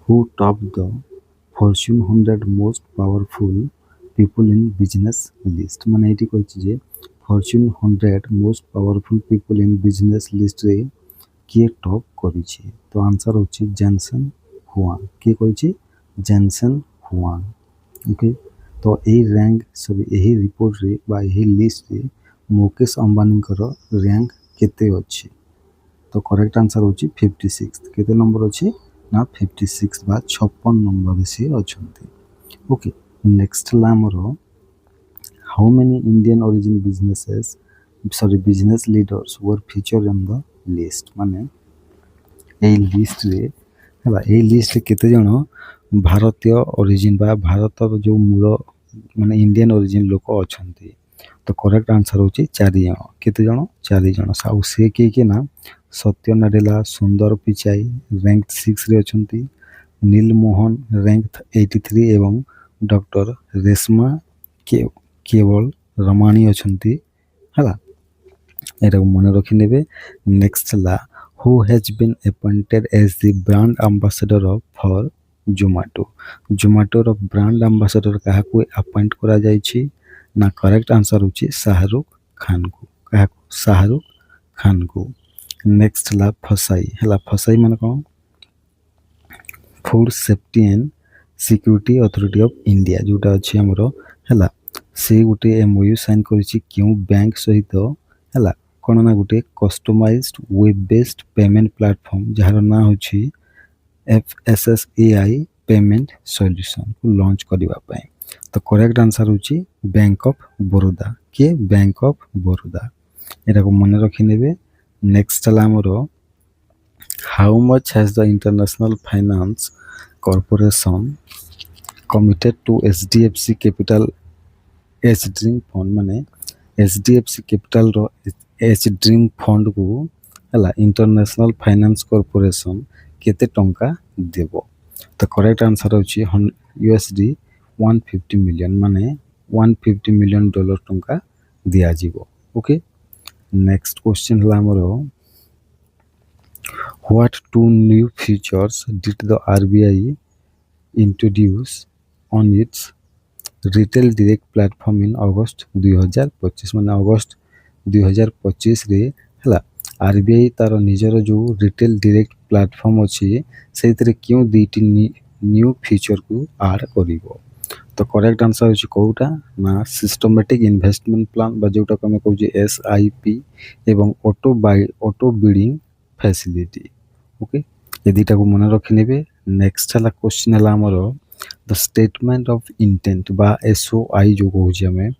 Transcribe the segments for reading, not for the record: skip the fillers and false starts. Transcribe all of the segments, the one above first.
who topped the Fortune 100 most powerful people in business list ମାନେ ଏଇଠି କହିଛି ଯେ Fortune 100 most powerful people in business listରେ କିଏ top କରିଛି ତ ଆନ୍ସର ହେଉଛି ଜେନସନ୍ ହୁଆଙ୍ଗ କିଏ କହିଛି ଜେନସନ୍ ହୁଆଙ୍ଗ ଓକେ ତ ଏହି ର୍ୟାଙ୍କ ସରି ଏହି ରିପୋର୍ଟରେ ବା ଏହି ଲିଷ୍ଟରେ ମୁକେଶ ଅମ୍ବାନୀଙ୍କର ର୍ୟାଙ୍କ କେତେ ଅଛି तो करेक्ट आंसर होची 56 केते नंबर अछि ना 56 बा 56 नंबर से अछंती ओके नेक्स्ट ला हमर how many Indian origin businesses sorry business leaders were feature in the list माने ए लिस्ट रे हला ए लिस्ट रे केते जण भारतीय ओरिजिन बा भारतर जो मूल माने इंडियन ओरिजिन लोक अछंती तो करेक्ट आंसर होची 4 जण केते जण 4 जण साउ से के ना सत्य नाडेला सुंदर पिचाई रैंक 6 रे अछंती नील मोहन रैंक 83 एवं डॉक्टर रेशमा केवल रमाणी अछंती हला एटा मन रखि नेबे नेक्स्ट ला who has been appointed as the brand ambassador of for Zomato रो ब्रांड एम्बेसडर काहा को अपॉइंट करा जाय छी ना करेक्ट आंसर होची शाहरुख खान को काहा शाहरुख खान को नेक्स्ट ला फसाई हला फसाई माने कोन food safety and security authority of India जोटा अछि हमरो हला से गुटे एमओयू साइन करिछि क्यों बैंक सहित हला कोन ना गुटे customized web based payment platform जहार ना होछि FSSAI पेमेंट सॉल्यूशन को लॉन्च करबा पय तो करेक्ट आंसर होछि बैंक ऑफ बड़ौदा के बैंक ऑफ बड़ौदा एटा को मन रखि नेबे नेक्स्ट ला हमरो how much has the international finance corporation committed to HDFC capital H dream fund माने HDFC कैपिटल रो एच ड्रीम फंड को हला इंटरनेशनल फाइनेंस कॉर्पोरेशन केते टंका देबो तो करेक्ट आंसर होची USD 150 मिलियन माने 150 मिलियन डॉलर टंका दिया जीवो ओके नेक्स्ट क्वेश्चन हला हमरो what two new features did the RBI introduce on its retail direct platform in August 2025 माने अगस्त 2025 रे हला RBI तार निजर जो रिटेल डायरेक्ट प्लेटफॉर्म अछि सेतरे क्यों दीटी न्यू फीचर को ऐड करिवो तो करेक्ट आंसर होछि कोउटा ना सिस्टमैटिक इन्वेस्टमेंट प्लान बा जोटा को हम कहू जे SIP एवं ऑटो बिडिंग फैसिलिटी ओके ये दीटा को मन रखि नेबे नेक्स्ट हला क्वेश्चन हला हमरो द स्टेटमेंट ऑफ इंटेंट बा SOI जो कहू जे हमें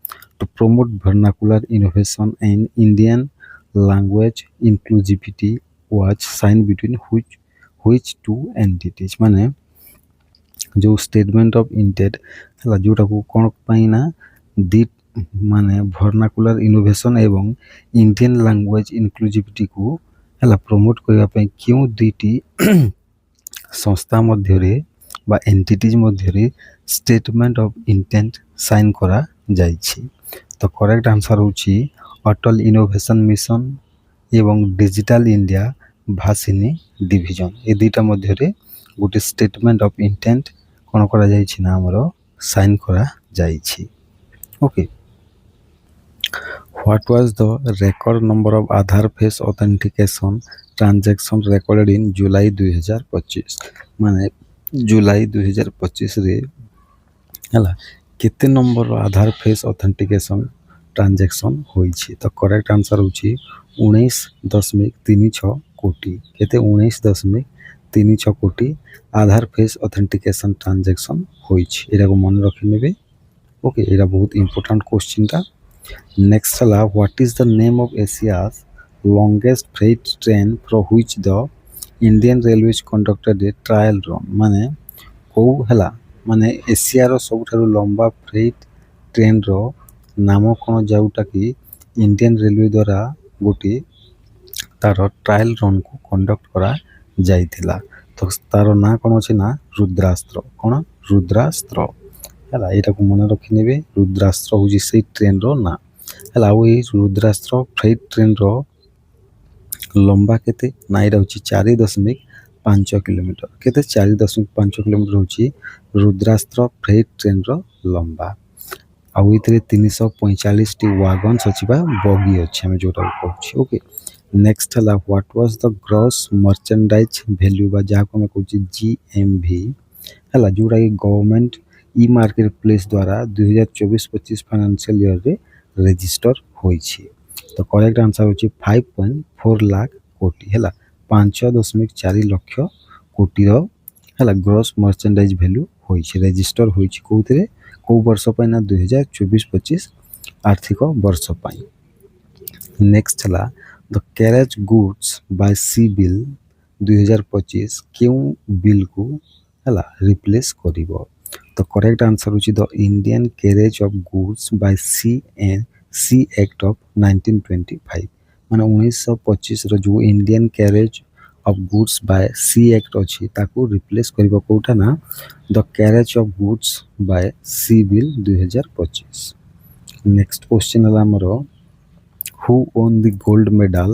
to promote vernacular innovation and Indian language inclusivity was sign between which two entities माने जो स्टेटमेंट ऑफ इंटेंट हला जोटा को कोन पई ना दी माने वर्नाकुलर इनोवेशन एवं इंडियन लैंग्वेज इंक्लूसिविटी को हला प्रमोट करबा पई क्यों दीटी संस्था मध्य रे बा एंटिटीज मध्य रे स्टेटमेंट ऑफ इंटेंट साइन करा जाय छी तो करेक्ट आंसर होची अटल इनोवेशन मिशन एवं digital India Bhashini division A दुटा मध्य रे गोटे स्टेटमेंट ऑफ इंटेंट कोन करा जाय छी ना हमरो साइन करा जाय छी okay What was the record number of Aadhaar face authentication transaction recorded in July 2025 माने जुलाई 2025 रे हला केते नंबर आधार फेस ऑथेंटिकेशन ट्रांजैक्शन होई छी तो करेक्ट आंसर होची 19.36 कोटी केते 19.36 कोटी आधार फेस ऑथेंटिकेशन ट्रांजैक्शन होई छी एरा को मन रखि नेबे ओके एरा बहुत इंपोर्टेंट क्वेश्चन था नेक्स्ट हला what is the name of Asia's longest freight train for which the Indian Railways conducted a trial run माने को हला माने एशिया रो सबठारु लंबा फ्रेट ट्रेन रो नाम कोन जाउटा कि इंडियन रेलवे द्वारा गोटी तार ट्रायल रन को कंडक्ट करा जाइथिला तो तार ना कोन अछि ना रुद्रास्त्र कोन रुद्रास्त्र हला एटा को मन रखि नेबे रुद्रास्त्र होजी से ट्रेन रो ना हला ओई रुद्रास्त्र फ्रेट ट्रेन रो लंबा केते ना एटा होची 4.36 5 किलोमीटर केते 4.5 किलोमीटर होची रुद्रास्त्र फ्रेट ट्रेन रो लंबा आउ इतरे 345 टी वागन्स अछि बा बगी अछि हम जोटा कहूची ओके नेक्स्ट हला what was the gross merchandise value बा जा को हम कहूची जीएमवी हला जोटा कि गवर्नमेंट ई मार्केट प्लेस द्वारा 2024-25 फाइनेंशियल ईयर रे रजिस्टर होईछि तो करेक्ट आंसर होची 5.4 लाख कोटी हला 5.4 लाख कोटी रो हला ग्रॉस मर्चेंडाइज वैल्यू होईछि रजिस्टर होईछि कोउतरे को वर्ष पय ना 2024-25 आर्थिक वर्ष पय नेक्स्ट हला the carriage goods by sea bill 2025 क्यों बिल को हला रिप्लेस करिवो तो करेक्ट आंसर होची the Indian carriage of goods by sea and sea act of 1925 माने 1925 रो जो Indian carriage of goods by sea act अछि ताको रिप्लेस करिवो कोठा ना the carriage of goods by sea bill 2025 next question हला हमरो who won the gold medal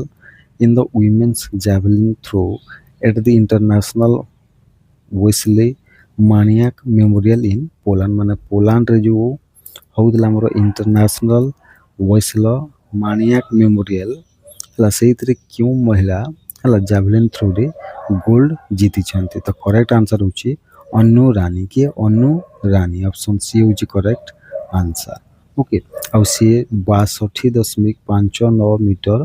in the women's javelin throw at the international Wesley Maniac Memorial in Poland माने Poland रे जो होउदला हमरो इंटरनेशनल वेस्ले मानियाक मेमोरियल हला सेइतरे क्यों महिला हला जावेलिन थ्रो रे गोल्ड जीति छन्ते तो करेक्ट आंसर होची अनु रानी के अनु रानी ऑप्शन सी होची करेक्ट आंसर ओके आउ सी 62.59 मीटर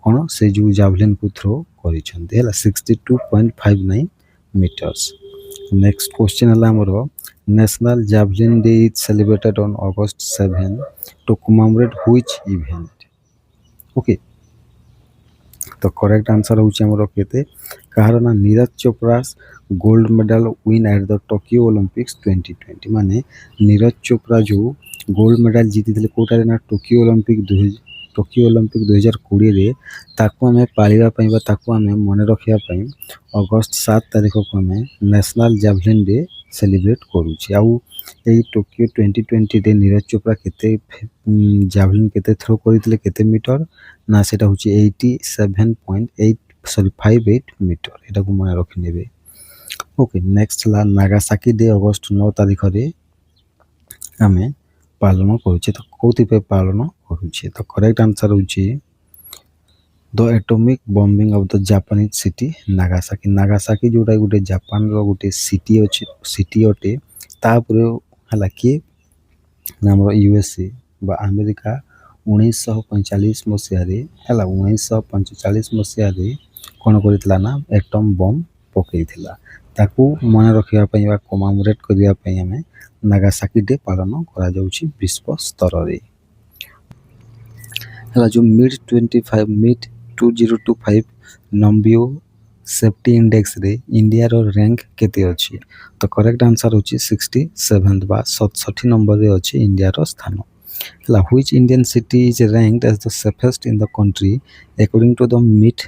कोन से जो जावेलिन को थ्रो करि छन्ते हला 62.59 मीटर्स नेक्स्ट क्वेश्चन हला हमरो national javelin day is celebrated on August 7 to commemorate which event okay तो करेक्ट आंसर होची हमरो केते कारण ना Neeraj Chopra gold medal win at the Tokyo Olympics 2020 माने नीरज चोपड़ा जो गोल्ड मेडल जीतिले कोटारे ना टोक्यो ओलंपिक 2020 रे ताको हमें पालिबा पई बा ताको हमें मने रखिया पई अगस्त 7 तारिख को हमें नेशनल जावेलिन डे सेलिब्रेट करूची आउ ए टोक्यो 2020 रे नीरज चोपड़ा केते जावेलिन केते थ्रो करितले केते मीटर ना सेटा होची 58 मीटर एटा को मने रखि नेबे ओके नेक्स्ट ला नागासाकी डे अगस्त 9 तारिख रे हमें पालन करूचे तो कोथि पे पालन करूचे तो करेक्ट आंसर होची the atomic bombing of the Japanese city Nagasaki Nagasaki जोटा गुटे जापान रो गुटे सिटी अटे तापर हला के नाम यूएसए बा अमेरिका 1945 मसिया रे हला 1945 मसिया रे कोन करितला ना एटम बम पकेइथिला ताकू मन रखिया पई बा कमेमोरेट करिया पई हमें नागासाकी डे पालन करा जाउची विश्व स्तर रे हला जो मिड 2025 नंबियो सेफ्टी इंडेक्स रे इंडिया रो रैंक केते अछि तो करेक्ट आंसर होची 67 बा 67 नंबर रे अछि इंडिया रो स्थान हला which Indian city is ranked as the safest in the country according to the mid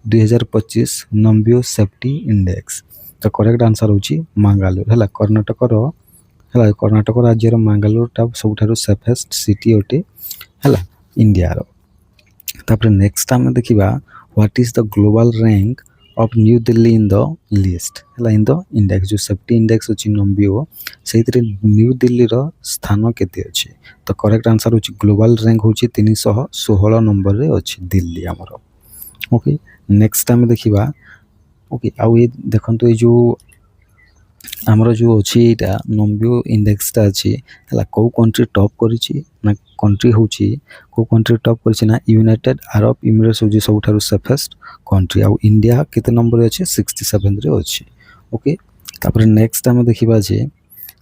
2025 Numbeo safety index तो करेक्ट आंसर होची मंगलोर हला कर्नाटक राज्य रो मंगलोर टा सबठारो सेफेस्ट सिटी ओटे हला इंडिया रो तापर नेक्स्ट हम देखिबा what is the global rank of new Delhi in the list हला इन द इंडेक्स जो सेफ्टी इंडेक्स अछि नंबियो सेइतरे न्यू दिल्ली रो स्थान केते अछि तो करेक्ट आंसर होछि ग्लोबल रैंक होछि 316 नंबर रे अछि दिल्ली हमरो ओके नेक्स्ट हम देखिबा ओके आउ ये देखंतु ए जो हमरो जो अछि एटा नंबियो इंडेक्स ता अछि हला को कंट्री टॉप करिछि ना कंट्री होछि को कंट्री टॉप करिछि ना यूनाइटेड अरब एमिरेट्स होछि सबठारो सेफेस्ट कंट्री आ इंडिया केते नंबर रे अछि 67 रे अछि ओके तापर नेक्स्ट हम देखिबा जे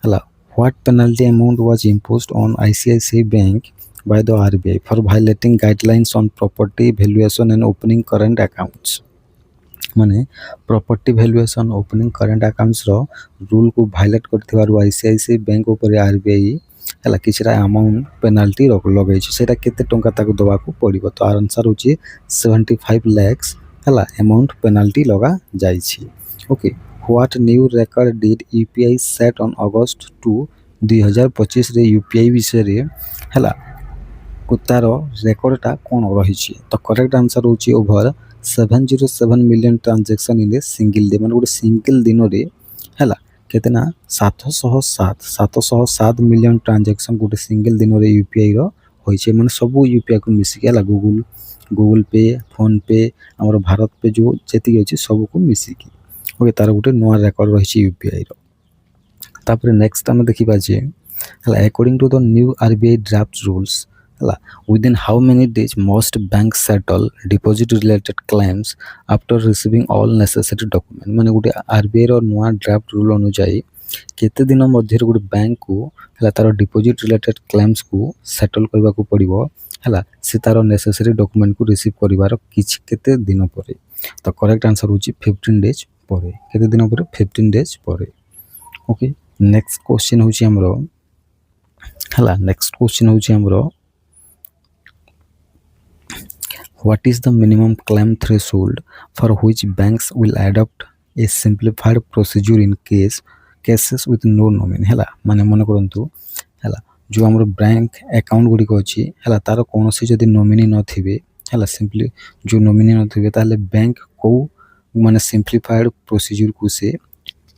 हला what penalty amount was imposed on ICICI bank by the RBI for violating guidelines on property valuation and opening current accounts माने property valuation opening current accounts रो रूल को वायलेट करथिबारु आईसीआईसीआई बैंक ऊपर RBI हला किछरा amount penalty लगै छै सेटा केते टंका ताको दबा को पड़िबो तो आंसर होची 75 लाख हला अमाउंट पेनल्टी लगा जाय छी okay what new record did UPI set on August 2 2025 रे यूपीआई विषय रे हला को तार रेकॉर्डटा कोन रही छी तो करेक्ट आंसर होची over 707 million transaction in a single day माने गोटे सिंगल दिन रे हैला केते ना 707 मिलियन ट्रांजेक्शन गोटे सिंगल दिन रे यूपीआई रो होई छे माने सब यूपीआई को मिसी के गूगल पे फोन पे हमर भारत पे जो जेती अछि सब को मिसी की ओके तार गोटे नया रेकॉर्ड रही छे यूपीआई रो तापर नेक्स्ट हम देखिबा जे according to the new RBI draft rules within how many days most banks settle deposit related claims after receiving all necessary document माने गोटे आरबीआई रो नया ड्राफ्ट रूल अनुसार केते दिन मध्य गोटे बैंक को हला तार डिपोजिट रिलेटेड क्लेम्स को सेटल करबा को पड़िबो हला से तार नेसेसरी डॉक्यूमेंट को रिसीव करिवार किछ केते दिन परे तो करेक्ट आंसर होची 15 डेज परे केते दिन परे 15 डेज परे ओके नेक्स्ट क्वेश्चन होची हमरो हला नेक्स्ट क्वेश्चन होची हमरो what is the minimum claim threshold for which banks will adopt a simplified procedure in cases with no nominee हला माने मन करंतु हला जो हमर बैंक अकाउंट गुडी को अछि हला तार कोनोसी जदी नॉमिनी न थिबे हला सिंपली जो नॉमिनी न थिबे ताले बैंक को माने सिंप्लिफाइड प्रोसीजर को से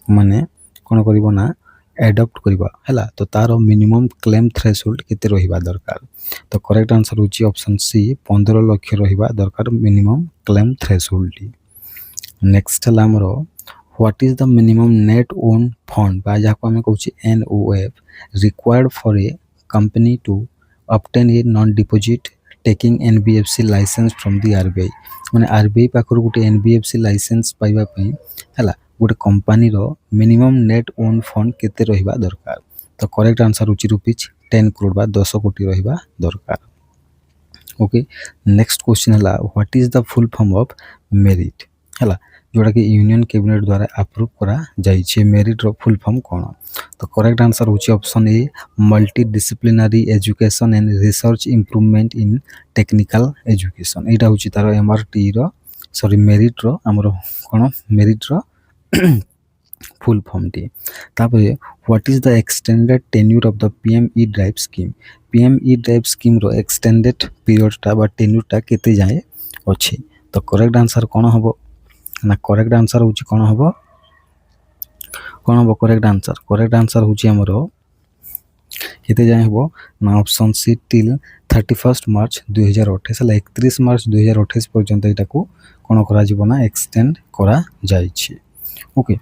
माने कोन करबो ना एडॉप्ट करबा हला तो तार मिनिमम क्लेम थ्रेशोल्ड केते रहिबा दरकार तो करेक्ट आंसर होची ऑप्शन सी 15 लाख रहिबा दरकार मिनिमम क्लेम थ्रेशोल्ड नेक्स्ट हला हमरो what is the minimum net own fund बा जाको हम कहूची NOF required for a company to obtain a non deposit taking NBFC licence from the RBI माने आरबीआई पाखर गुटे एनबीएफसी लाइसेंस पाइबा पई हला गोटे कंपनी रो मिनिमम नेट ओन फंड केते रहिबा दरकार तो करेक्ट आंसर होची ₹10 करोड़ बा 10 कोटी रहिबा दरकार ओके नेक्स्ट क्वेश्चन हला what is the full form of merit हला जोड़ा कि यूनियन कैबिनेट द्वारा अप्रूव करा जाई छे मेरिट रो फुल फॉर्म कोन तो करेक्ट आंसर होची option A multi disciplinary education and research improvement in technical education एटा होची तार एमआरटी रो सॉरी मेरिट रो हमरो कोन मेरिट रो फुल फॉर्म टी तापरे what is the extended tenure of the PME drive scheme PME drive scheme रो एक्सटेंडेड पीरियड टा बा टेन्यूर टा केते जाए अछि तो करेक्ट आंसर कोन हबो ना करेक्ट आंसर होची कोन हबो करेक्ट आंसर होची हमरो केते जाए हबो ना ऑप्शन सी टिल 31 मार्च 2028 हला 31 मार्च 2028 पर्यंत एटा को कोन करा जिवो ना एक्सटेंड करा जाई छी ओके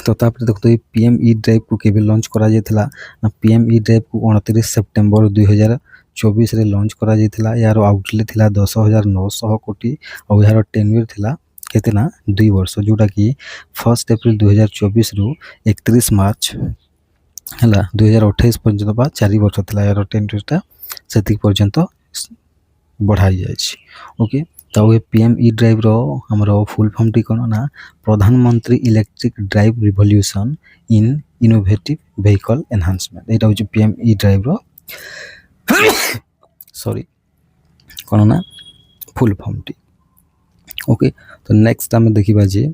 तो तापर देखो तो पीएमई ड्राइव को केबे लॉन्च करा जायथिला ना पीएमई ड्राइव को 29 सितंबर 2024 रे लॉन्च करा जायथिला यार आउटले थिला 10900 कोटी और यार टेन्यूर थिला केते ना 2 वर्ष जोटा कि 1 अप्रैल 2024 रु 31 मार्च हला 2028 पर्यंत बा 4 वर्ष थिला यार टेन्यूरटा सेति पर्यंत बढ़ाई जाय छी ओके तो ये पीएमई ड्राइव रो हमरो फुल फॉर्म टी कोन ना प्रधानमंत्री electric drive revolution in innovative vehicle enhancement एटा होची पीएमई ड्राइव रो सॉरी कोन ना फुल फॉर्म टी ओके तो नेक्स्ट हम देखिबा जे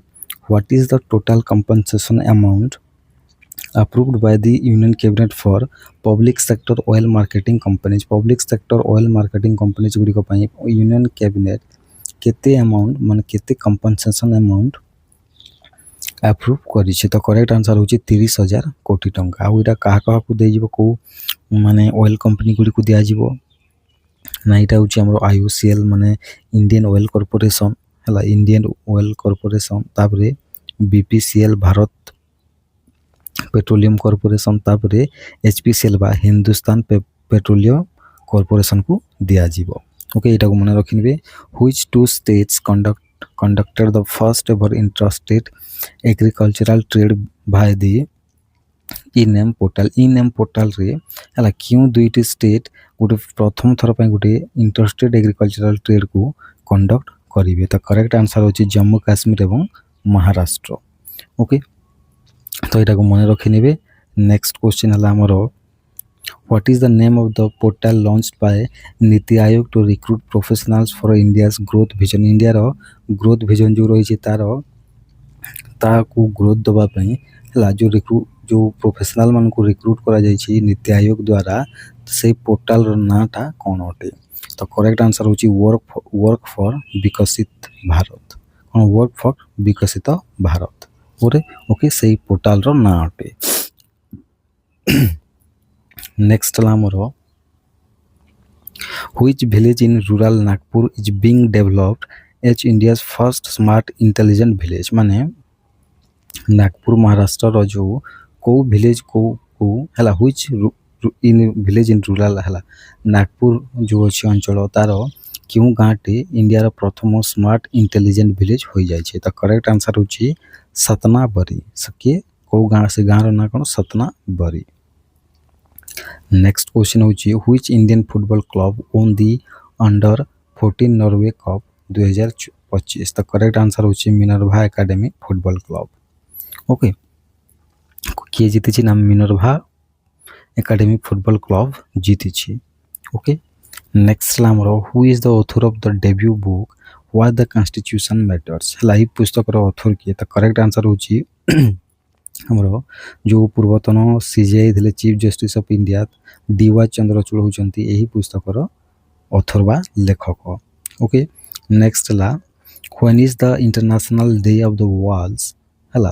what is the total compensation amount approved by the union cabinet for public sector oil marketing companies गुडी को पई union cabinet केते amount माने केते कंपनसेशन अमाउंट अप्रूव करि छै तो करेक्ट आंसर होची 30,000 कोटी टंका आ एटा कहा को दे जिवो को माने ऑयल कंपनी गुडी को दिया जिवो ना एटा होची हमरो आईओसीएल माने इंडियन ऑयल कॉर्पोरेशन हला इंडियन ऑयल कॉर्पोरेशन तापरे बीपीसीएल भारत पेट्रोलियम कॉर्पोरेशन तापरे एचपीसीएल बा हिंदुस्तान पेट्रोलियम कॉर्पोरेशन को दिया जिवो ओके एटा को मने रखिनबे which two states conducted the first ever intrastate agricultural trade by the e-name portal रे हला क्यों दुईटी स्टेट गोटे प्रथम थर पय गोटे इंटरस्टेट एग्रीकल्चरल ट्रेड को कंडक्ट करिवे तो करेक्ट आंसर होची जम्मू काश्मीर एवं महाराष्ट्र ओके तो एटा को मने रखिनेबे नेक्स्ट क्वेश्चन हला हमरो What is the name of the portal launched by Niti Aayog to recruit professionals for India's growth vision? India row growth vision जो रही तारो ताकू ग्रोथ दबा पई हला जो प्रोफेशनल मान को रिक्रूट करा जाई छी नीति आयोग द्वारा से पोर्टल रो नाटा कोन होटे तो करेक्ट आंसर होची वर्क फॉर विकसित भारत कौन वर्क फॉर विकसित भारत ओरे ओके सही पोर्टाल रो ना अटे नेक्स्ट ला हमर which village in rural Nagpur is being developed as India's first smart intelligent village माने नागपुर महाराष्ट्र रो जो को विलेज को हला which in village in rural हला नागपुर जो अछि अंचल तार क्यों गाँटे इंडिया रो प्रथम स्मार्ट इंटेलिजेंट विलेज हो जाय छै त करेक्ट आंसर होची सतनाबरी सके को गाँ से गाँ रो ना कोन सतनाबरी नेक्स्ट क्वेश्चन होची which Indian football club own the under 14 Norway cup 2025 त करेक्ट आंसर होची Minerva academy football club okay किए जीती छी नाम मिनर्वा एकेडमी फुटबॉल क्लब जीती छी okay next Lamar who is the author of the debut book why the constitution matters हला ई पुस्तक रो ऑथर किए त करेक्ट आंसर होची हमरो जो पूर्वतन सीजीआई थिले chief justice of India DY Chandrachud होचंती एही पुस्तक रो ऑथर बा लेखक ओके नेक्स्ट ला when is the international day of the world's हला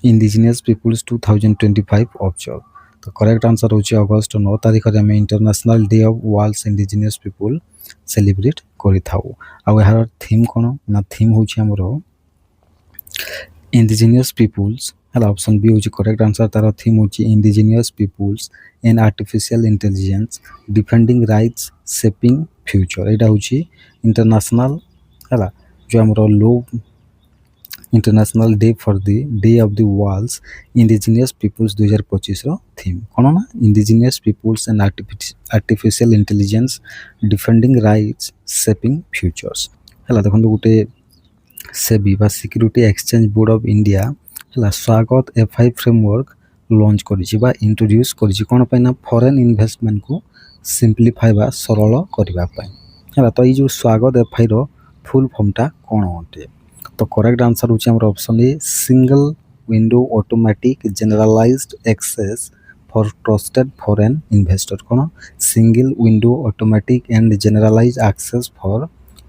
इंडिजिनियस पीपल्स 2025 ऑब्जर्व तो करेक्ट आंसर होची अगस्त 9 तारिख रे हम international day of world's indigenous people celebrate करि थाउ आ यार थीम कोन ना थीम होची हमरो इंडिजिनियस पीपल्स हला ऑप्शन बी होची करेक्ट आंसर तार थीम होची indigenous peoples and artificial intelligence defending rights shaping future एटा होची इंटरनेशनल हला जो हमरो लो international day for the day of the world's indigenous peoples 2025 रो थीम कोन ना indigenous peoples and artificial intelligence defending rights shaping futures हला देखन गुटे सेबी बा security exchange board of India हला स्वागत एफआई फ्रेमवर्क लॉन्च करिछि बा इंट्रोड्यूस करिछि कोन पे ना फॉरेन इन्वेस्टमेंट को सिंपलीफाई बा सरल करबा पय हला तो ई जो स्वागत एफआई रो फुल फॉर्म टा कोन होते तो करेक्ट आंसर होछि हमर option A single window automatic generalised access for trusted foreign investor कोन single window automatic and generalised access for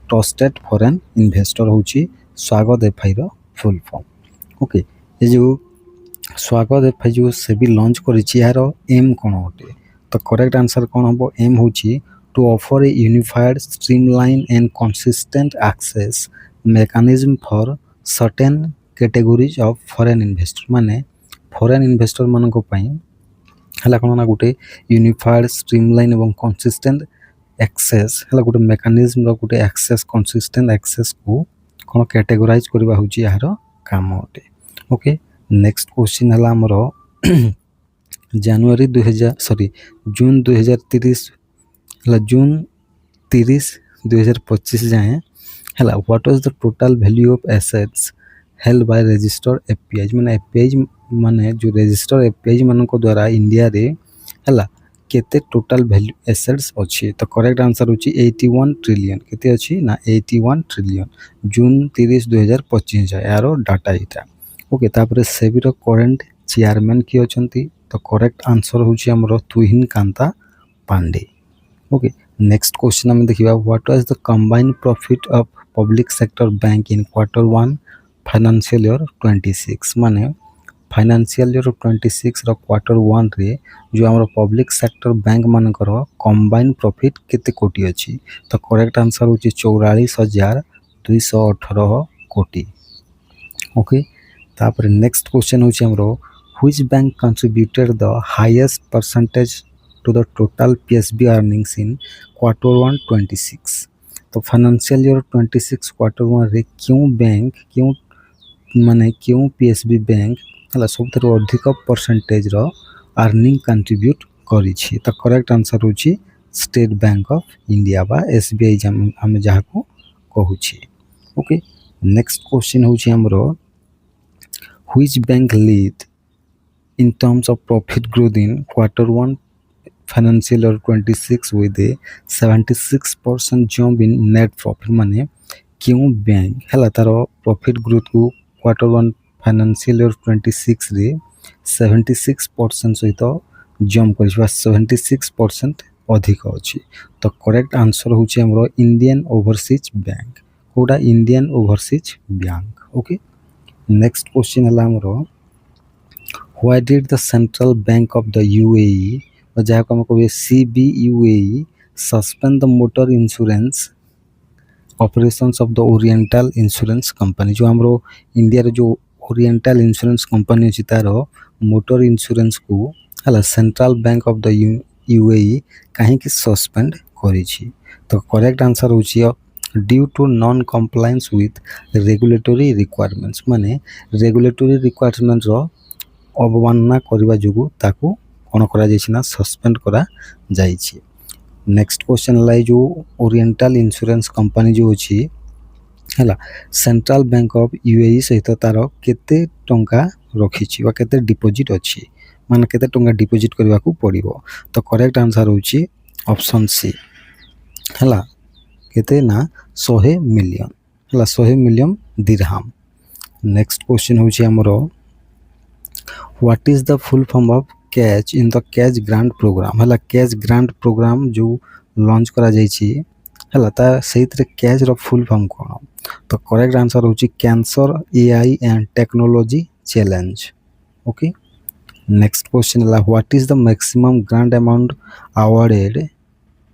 trusted foreign investor होछि स्वागत एफआई रो फुल फॉर्म ओके ये जो स्वागत एफआई जो सेबी लॉन्च करिछि यार एम कोन होते तो करेक्ट आंसर कोन हबो एम होछि to offer a unified streamline and consistent access mechanism for certain categories of foreign investor माने foreign investor मान को पई हला कोन ना गुटे यूनिफाइड स्ट्रीमलाइन एवं कंसिस्टेंट एक्सेस हला गुटे मेकानिज्म रो गुटे एक्सेस कंसिस्टेंट एक्सेस को कोन कैटेगराइज करबा होची यार काम होते ओके नेक्स्ट क्वेश्चन हला हमरो जनवरी 2000 जून 2030 हला जून 30 2025 जाए हला what was the total value of assets held by registered FPI माने एफपीआई माने जो रजिस्टर्ड एफपीआई मान को द्वारा इंडिया रे हला केते टोटल वैल्यू एसेट्स अछि तो करेक्ट आंसर होची 81 ट्रिलियन केते अछि ना 81 ट्रिलियन जून 30 2025 जाय यारो डाटा इटा ओके तापर सेबी रो करंट चेयरमैन की अछंती तो करेक्ट आंसर होची हमरो Tuhin Kanta Pandey okay next question हम देखिबा what was the combined profit of public sector bank in Q1 financial year 26 माने फाइनेंशियल ईयर 26 रो Q1 रे जो हमर पब्लिक सेक्टर बैंक मानकर कंबाइंड प्रॉफिट केते कोटी अछि तो करेक्ट आंसर होची 44218 कोटी ओके तापर नेक्स्ट क्वेश्चन होची हमरो which bank contributed the highest percentage to the total PSB earnings in Q1 26 तो फाइनेंशियल ईयर 26 Q1 रे क्यों माने क्यों PSB बैंक हला सबथरो अधिक परसेंटेज रो अर्निंग कंट्रीब्यूट करि छी तो करेक्ट आंसर होची स्टेट बैंक ऑफ इंडिया बा एसबीआई हम जहा को कहू छी ओके नेक्स्ट क्वेश्चन होची हमरो which bank lead in terms of profit growth in Q1 financial year 26 with a 76% jump in net profit माने क्यों बैंक हला तारो प्रॉफिट ग्रोथ को Q1 फाइनेंशियल ईयर 26 रे 76% सहित जंप करछवा 76% अधिक अछि तो करेक्ट आंसर होची हमरो इंडियन ओवरसीज बैंक कोडा Indian overseas bank okay next question हला हमरो why did the central bank of the UAE जहाँ को हम कहबे CBUAE suspend the motor insurance operations of the oriental insurance company जो हमरो इंडिया रे जो ओरिएंटल इंश्योरेंस कंपनी अछि तार मोटर इंश्योरेंस को हला central bank of the UAE काहे कि सस्पेंड करि छी तो करेक्ट आंसर होची due to non compliance with regulatory requirements माने रेगुलेटरी रिक्वायरमेंट रो अवमानना करबा जोगु ताकू कोन करा जायछि ना सस्पेंड करा जायछि नेक्स्ट क्वेश्चन लाई जो ओरिएंटल इंश्योरेंस कंपनी जो अछि हला सेंट्रल बैंक ऑफ यूएई सहित तार केते टंका रखिछि वा केते डिपॉजिट अछि माने केते टंका डिपॉजिट करबा को पड़िबो तो करेक्ट आंसर होछि ऑप्शन सी हला केते ना 100 मिलियन हला 100 मिलियन दिरहम नेक्स्ट क्वेश्चन होछि हमरो what is the full form of catch in the catch grant programme हला कैच ग्रांट प्रोग्राम जो लॉन्च करा जायछि हला ता सेहितरे कैच रो फुल फॉर्म कोन तो करेक्ट आंसर होछि cancer AI and technology challenge okay next question हला what is the maximum grant amount awarded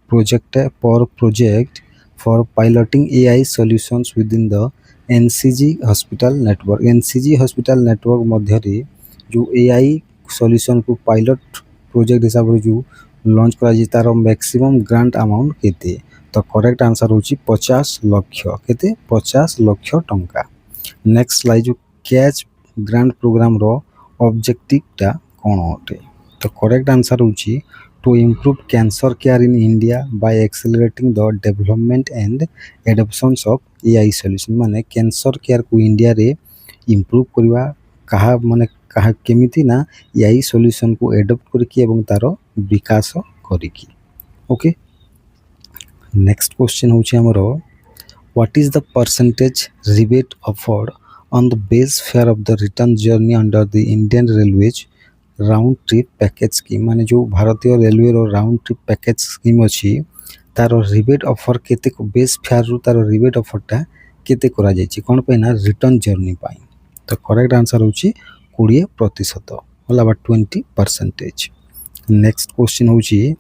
project for piloting AI solutions within the NCG hospital network NCG hospital network मध्य रे जो AI solution को pilot project हिसाब रे जो launch करा जी तार maximum grant amount केते तो करेक्ट आंसर होची 50 लाख केते 50 लाख टंका नेक्स्ट लाई जो कैच ग्रांट प्रोग्राम रो ऑब्जेक्टिव टा कोन होते तो करेक्ट आंसर होची to improve cancer care in India by accelerating the development and adoptions of AI solution माने कैंसर केयर को इंडिया रे इम्प्रूव करवा कहा माने कहा केमिति ना AI सॉल्यूशन को एडॉप्ट करके एवं तारो विकास करिकी ओके नेक्स्ट क्वेश्चन होची हमरो what is the percentage rebate offered on the base fare of the return journey under the Indian railways round trip package scheme माने जो भारतीय रेलवे रो राउंड ट्रिप पैकेज स्कीम अछि तारो rebate offer केते को base fare रु तारो rebate offer टा केते करा जायछि कोन पे ना रिटर्न जर्नी पाई तो करेक्ट आंसर होछि 20% होला 20% नेक्स्ट क्वेश्चन होछि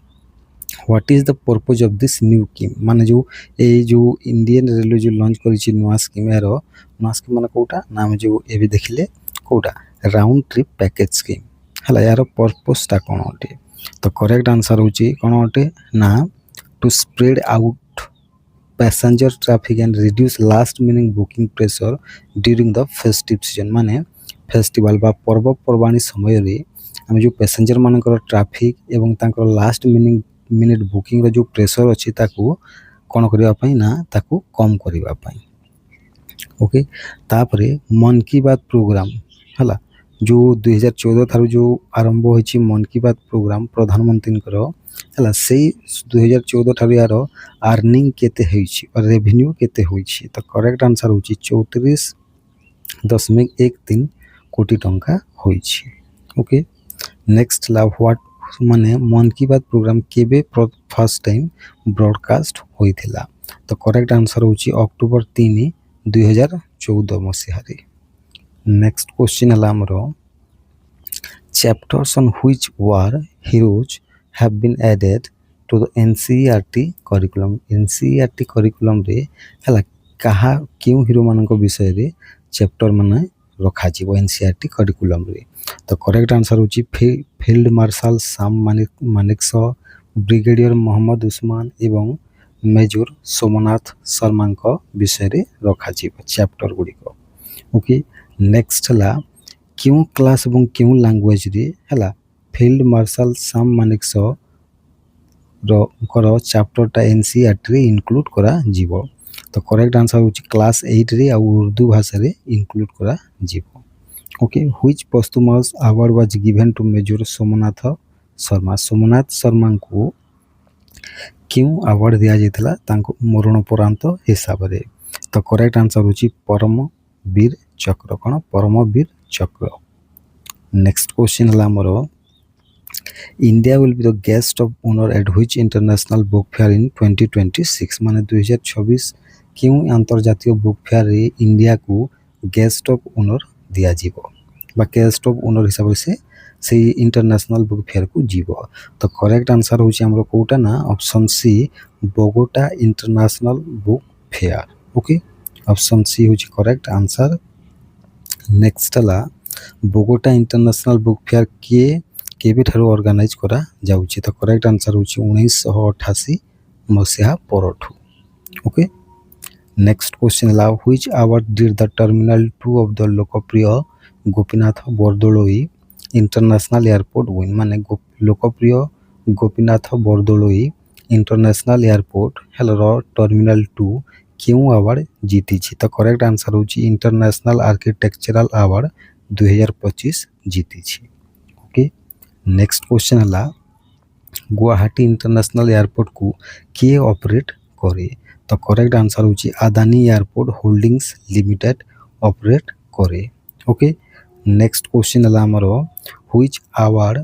what is the purpose of this new scheme माने जो ए जो इंडियन रेलवे जो लॉन्च करिछि नुवा स्कीम एरो नुवा स्कीम माने कोटा नाम जो एबी देखिले Kota round trip package scheme हला यार पर्पस टा कोन होटे तो करेक्ट आंसर होची कोन होटे ना to spread out passenger traffic and reduce last minute booking pressure during the festive season माने फेस्टिवल बा पर्व पर्वाणी समय रे हम जो पैसेंजर मानकर ट्रैफिक एवं तांकर लास्ट मिनिट बुकिंग रो जो प्रेशर अछि ताकू कोन करिवा पई ना ताकू कम करिवा पई ओके तापरे मन की बात प्रोग्राम हला जो 2014 थारु जो आरंभ होइछि मन की बात प्रोग्राम प्रधानमंत्री करो हला से 2014 थारु यार अर्निंग केते होइछि और रेवेन्यू केते होइछि तो करेक्ट आंसर होइछि 34.13 कोटी टंका होइछि ओके नेक्स्ट ला व्हाट माने मन की बात प्रोग्राम केबे फर्स्ट टाइम ब्रॉडकास्ट होइथिला तो करेक्ट आंसर होइछि अक्टोबर 3 2014 मसिहा रे नेक्स्ट क्वेश्चन हला हमरो chapters on which war heroes have been added to the NCERT curriculum रे हला कहा क्यों हीरो मानक विषय रे चैप्टर माने रखा जीवो एनसीईआरटी करिकुलम रे तो करेक्ट आंसर होची फील्ड मार्शल साम मानेकशॉ ब्रिगेडियर मोहम्मद उस्मान एवं मेजर सोमनाथ शर्मा को विषय रे रखा जीवो चैप्टर गुडी को ओके नेक्स्ट हला क्यों क्लास एवं क्यों लैंग्वेज रे हला फील्ड मार्शल साम मानेकशॉ रो चैप्टर टा एनसीईआरटी रे इंक्लूड करा जीवो तो करेक्ट आंसर होची क्लास 8 रे आ उर्दू भाषा रे इंक्लूड करा जीवो okay which posthumous award was given to major Somnath Sharma को क्यों अवार्ड दिया जायतला तांको मरणोपरांत हिसाब रे तो करेक्ट आंसर होची परमवीर चक्र कोन परमवीर चक्र नेक्स्ट क्वेश्चन हला हमरो India will be the guest of honor at which international book fair in 2026 ମାନେ 2026 କେଉଁ ଆନ୍ତର୍ଜାତୀୟ ବୁକ୍ ଫେୟାରରେ ଇଣ୍ଡିଆକୁ ଗେଷ୍ଟ ଅଫ୍ ଓନର ଦିଆଯିବ ବା ଗେଷ୍ଟ ଅଫ୍ ଓନର ହିସାବରେ ସେ ସେଇ ଇଣ୍ଟରନ୍ୟାସନାଲ ବୁକ୍ ଫେୟାରକୁ ଯିବ। ତ କରେକ୍ଟ ଆନ୍ସର ହେଉଛି ଆମର କେଉଁଟା ନା option C Bogota international book fair. Okay, option C ହେଉଛି କରେକ୍ଟ ଆନ୍ସର। ନେକ୍ସଟ ହେଲା ବୋଗୋଟା ଇଣ୍ଟରନ୍ୟାସନାଲ ବୁକ୍ ଫେୟାର କିଏ କେବେଠାରୁ ଅର୍ଗାନାଇଜ କରାଯାଉଛି? ତ କରେକ୍ଟ ଆନ୍ସର ହେଉଛି 1988 ମସିହା ପରଠୁ। ଓକେ, ନେକ୍ସଟ କ୍ୱେଶ୍ଚିନ୍ ହେଲା which award did the terminal 2 of the Lokpriya Gopinath Bordoloi international airport win ମାନେ ଲୋକପ୍ରିୟ ଗୋପୀନାଥ ବରଦୋଳୋଇ ଇଣ୍ଟରନ୍ୟାସନାଲ ଏୟାରପୋର୍ଟ ହେଲର ଟର୍ମିନାଲ 2 କେଉଁ ଆୱାର୍ଡ ଜିତିଛି? ତ କରେକ୍ଟ ଆନ୍ସର ହେଉଛି ଇଣ୍ଟରନ୍ୟାସନାଲ ଆର୍କିଟେକ୍ଚରାଲ ଆୱାର୍ଡ 2025 ଜିତିଛି। ଓକେ, ନେକ୍ସଟ କ୍ୱେଶ୍ଚିନ୍ ହେଲା ଗୁଆହାଟୀ ଇଣ୍ଟରନ୍ୟାସନାଲ ଏୟାରପୋର୍ଟକୁ କିଏ ଅପରେଟ୍ କରେ? ତ କରେକ୍ଟ ଆନ୍ସର ହେଉଛି Adani airport holdings limited operate କରେ। ଓକେ, ନେକ୍ସଟ କ୍ୱେଶ୍ଚିନ୍ ହେଲା ଆମର which award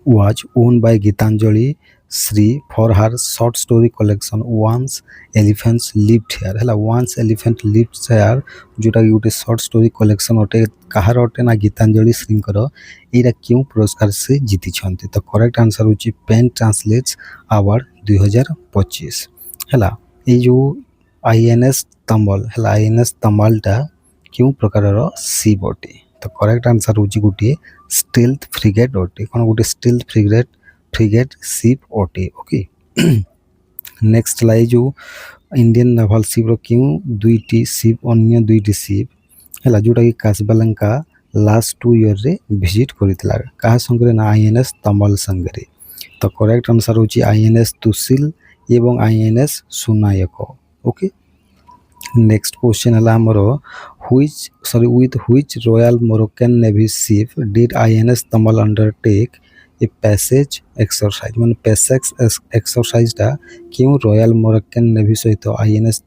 was owned by Gitanjali Sri for her short story collection Once Elephants Lived Here ହେଲା Once Elephant Lived Here जोटा कि गोटे सर्ट स्टोरी कलेक्शन अटे कहार अटे ना गीतांजलि श्रींकर एटा क्यों पुरस्कार से जीति छंती? तो करेक्ट आंसर होची पेन ट्रांसलेट्स अवार्ड 2025 हैला। ए जो आईएनएस तंबल हैला आईएनएस तंबालटा क्यों प्रकार शिप अटे? तो करेक्ट आंसर होची गोटे स्टेल्थ फ्रिगेट अटे कोन गोटे स्टेल्थ फ्रिगेट शिप अटे। ओके, नेक्स्ट लाई जो इंडियन नेवल शिप रो क्यों दुईटी शिप अन्य दुईटी शिप हैला जोटा कि कासबालंका लास्ट 2 ईयर रे विजिट करितला कहा संगे ना आईएनएस तंबल संगे। तो करेक्ट आंसर होची आईएनएस तुसिल एवं आईएनएस सुनायक। ओके, नेक्स्ट क्वेश्चन है आमर with which royal Moroccan navy ship did INS Tamal undertake a passage exercise माने पैसेक्स एक्सरसाइज टा क्यों रॉयल मोरक्कन नेवी सहित आईएनएस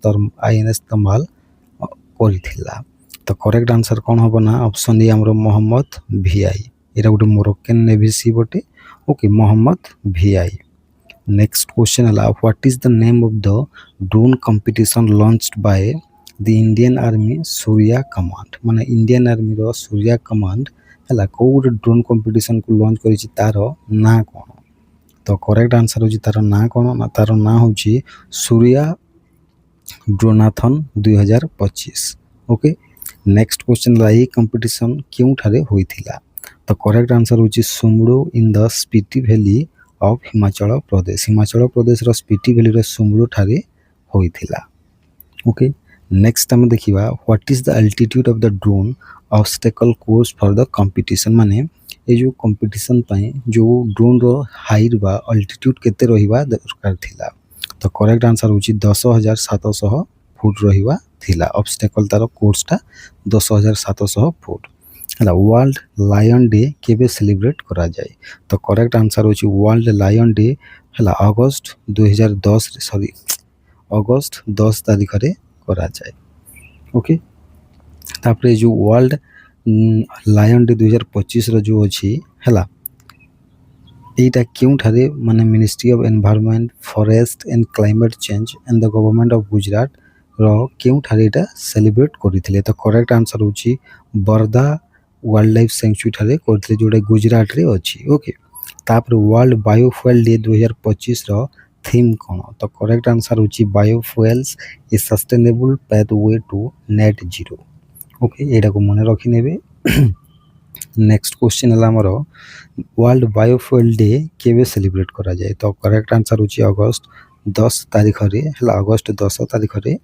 तमाल करिथिला? तो करेक्ट आंसर कौन हम ना ऑप्शन ए हमरो मोहम्मद वीआई एटा गोटे मोरक्कन नेवी शिप अटे। Okay, Mohammed VI. Next question है what is the name of the drone competition launched by the Indian army Surya command माने इंडियन आर्मी रो सूर्या कमांड हैला को गोटे ड्रोन कंपटीशन को लॉन्च करिछि तार ना कोन? तो करेक्ट आंसर होछि तार ना कोन ना तार ना होछि Surya dronathon 2025। Okay, next question लाई कंपटीशन क्यों ठारे होइथिला? तो करेक्ट आंसर होछि Sumdo in the Spiti valley of Himachal Pradesh रो स्पीति वैली रो सुमड़ो ठारे होइथिला। ओके, नेक्स्ट आम देखिबा what is the altitude of the drone obstacle course for the competition माने ए जो कंपटीशन पई जो ड्रोन रो हाइट बा अल्टीट्यूड केते रहिबा दरकार थिला? तो करेक्ट आंसर होछि 10700 फुट रहिबा थिला। ऑब्स्टेकल तार कोर्सटा 10700 फुट हैला। वर्ल्ड लायन डे केबे सेलिब्रेट करा जाय? तो करेक्ट आंसर होछि वर्ल्ड लायन डे हैला अगस्त 10 तारीख रे करा जाए। ओके, तापरे जो वर्ल्ड लायन डे 2025 रो जो अछि हैला एटा क्यों ठारे माने ministry of environment forest and climate change and the government of Gujarat रो क्यों ठारे एटा सेलिब्रेट करिथिले? तो करेक्ट आंसर होछि बरदा वाइल्ड लाइफ सेंचुरी ठारे करथिले जोटा गुजरात रे अछि। ओके, तापरे वर्ल्ड बायोफ्यूल डे 2025 रो थीम कौन? तो करेक्ट आंसर होछि biofuels a sustainable pathway to net zero. Okay, एटा को मन रखि नेबे। नेक्स्ट क्वेश्चन है हमर वर्ल्ड बायोफ्यूल डे केबे सेलिब्रेट करा जाय? तो करेक्ट आंसर होछि अगस्त 10 तारीख रे हला अगस्त 10 तारीख रे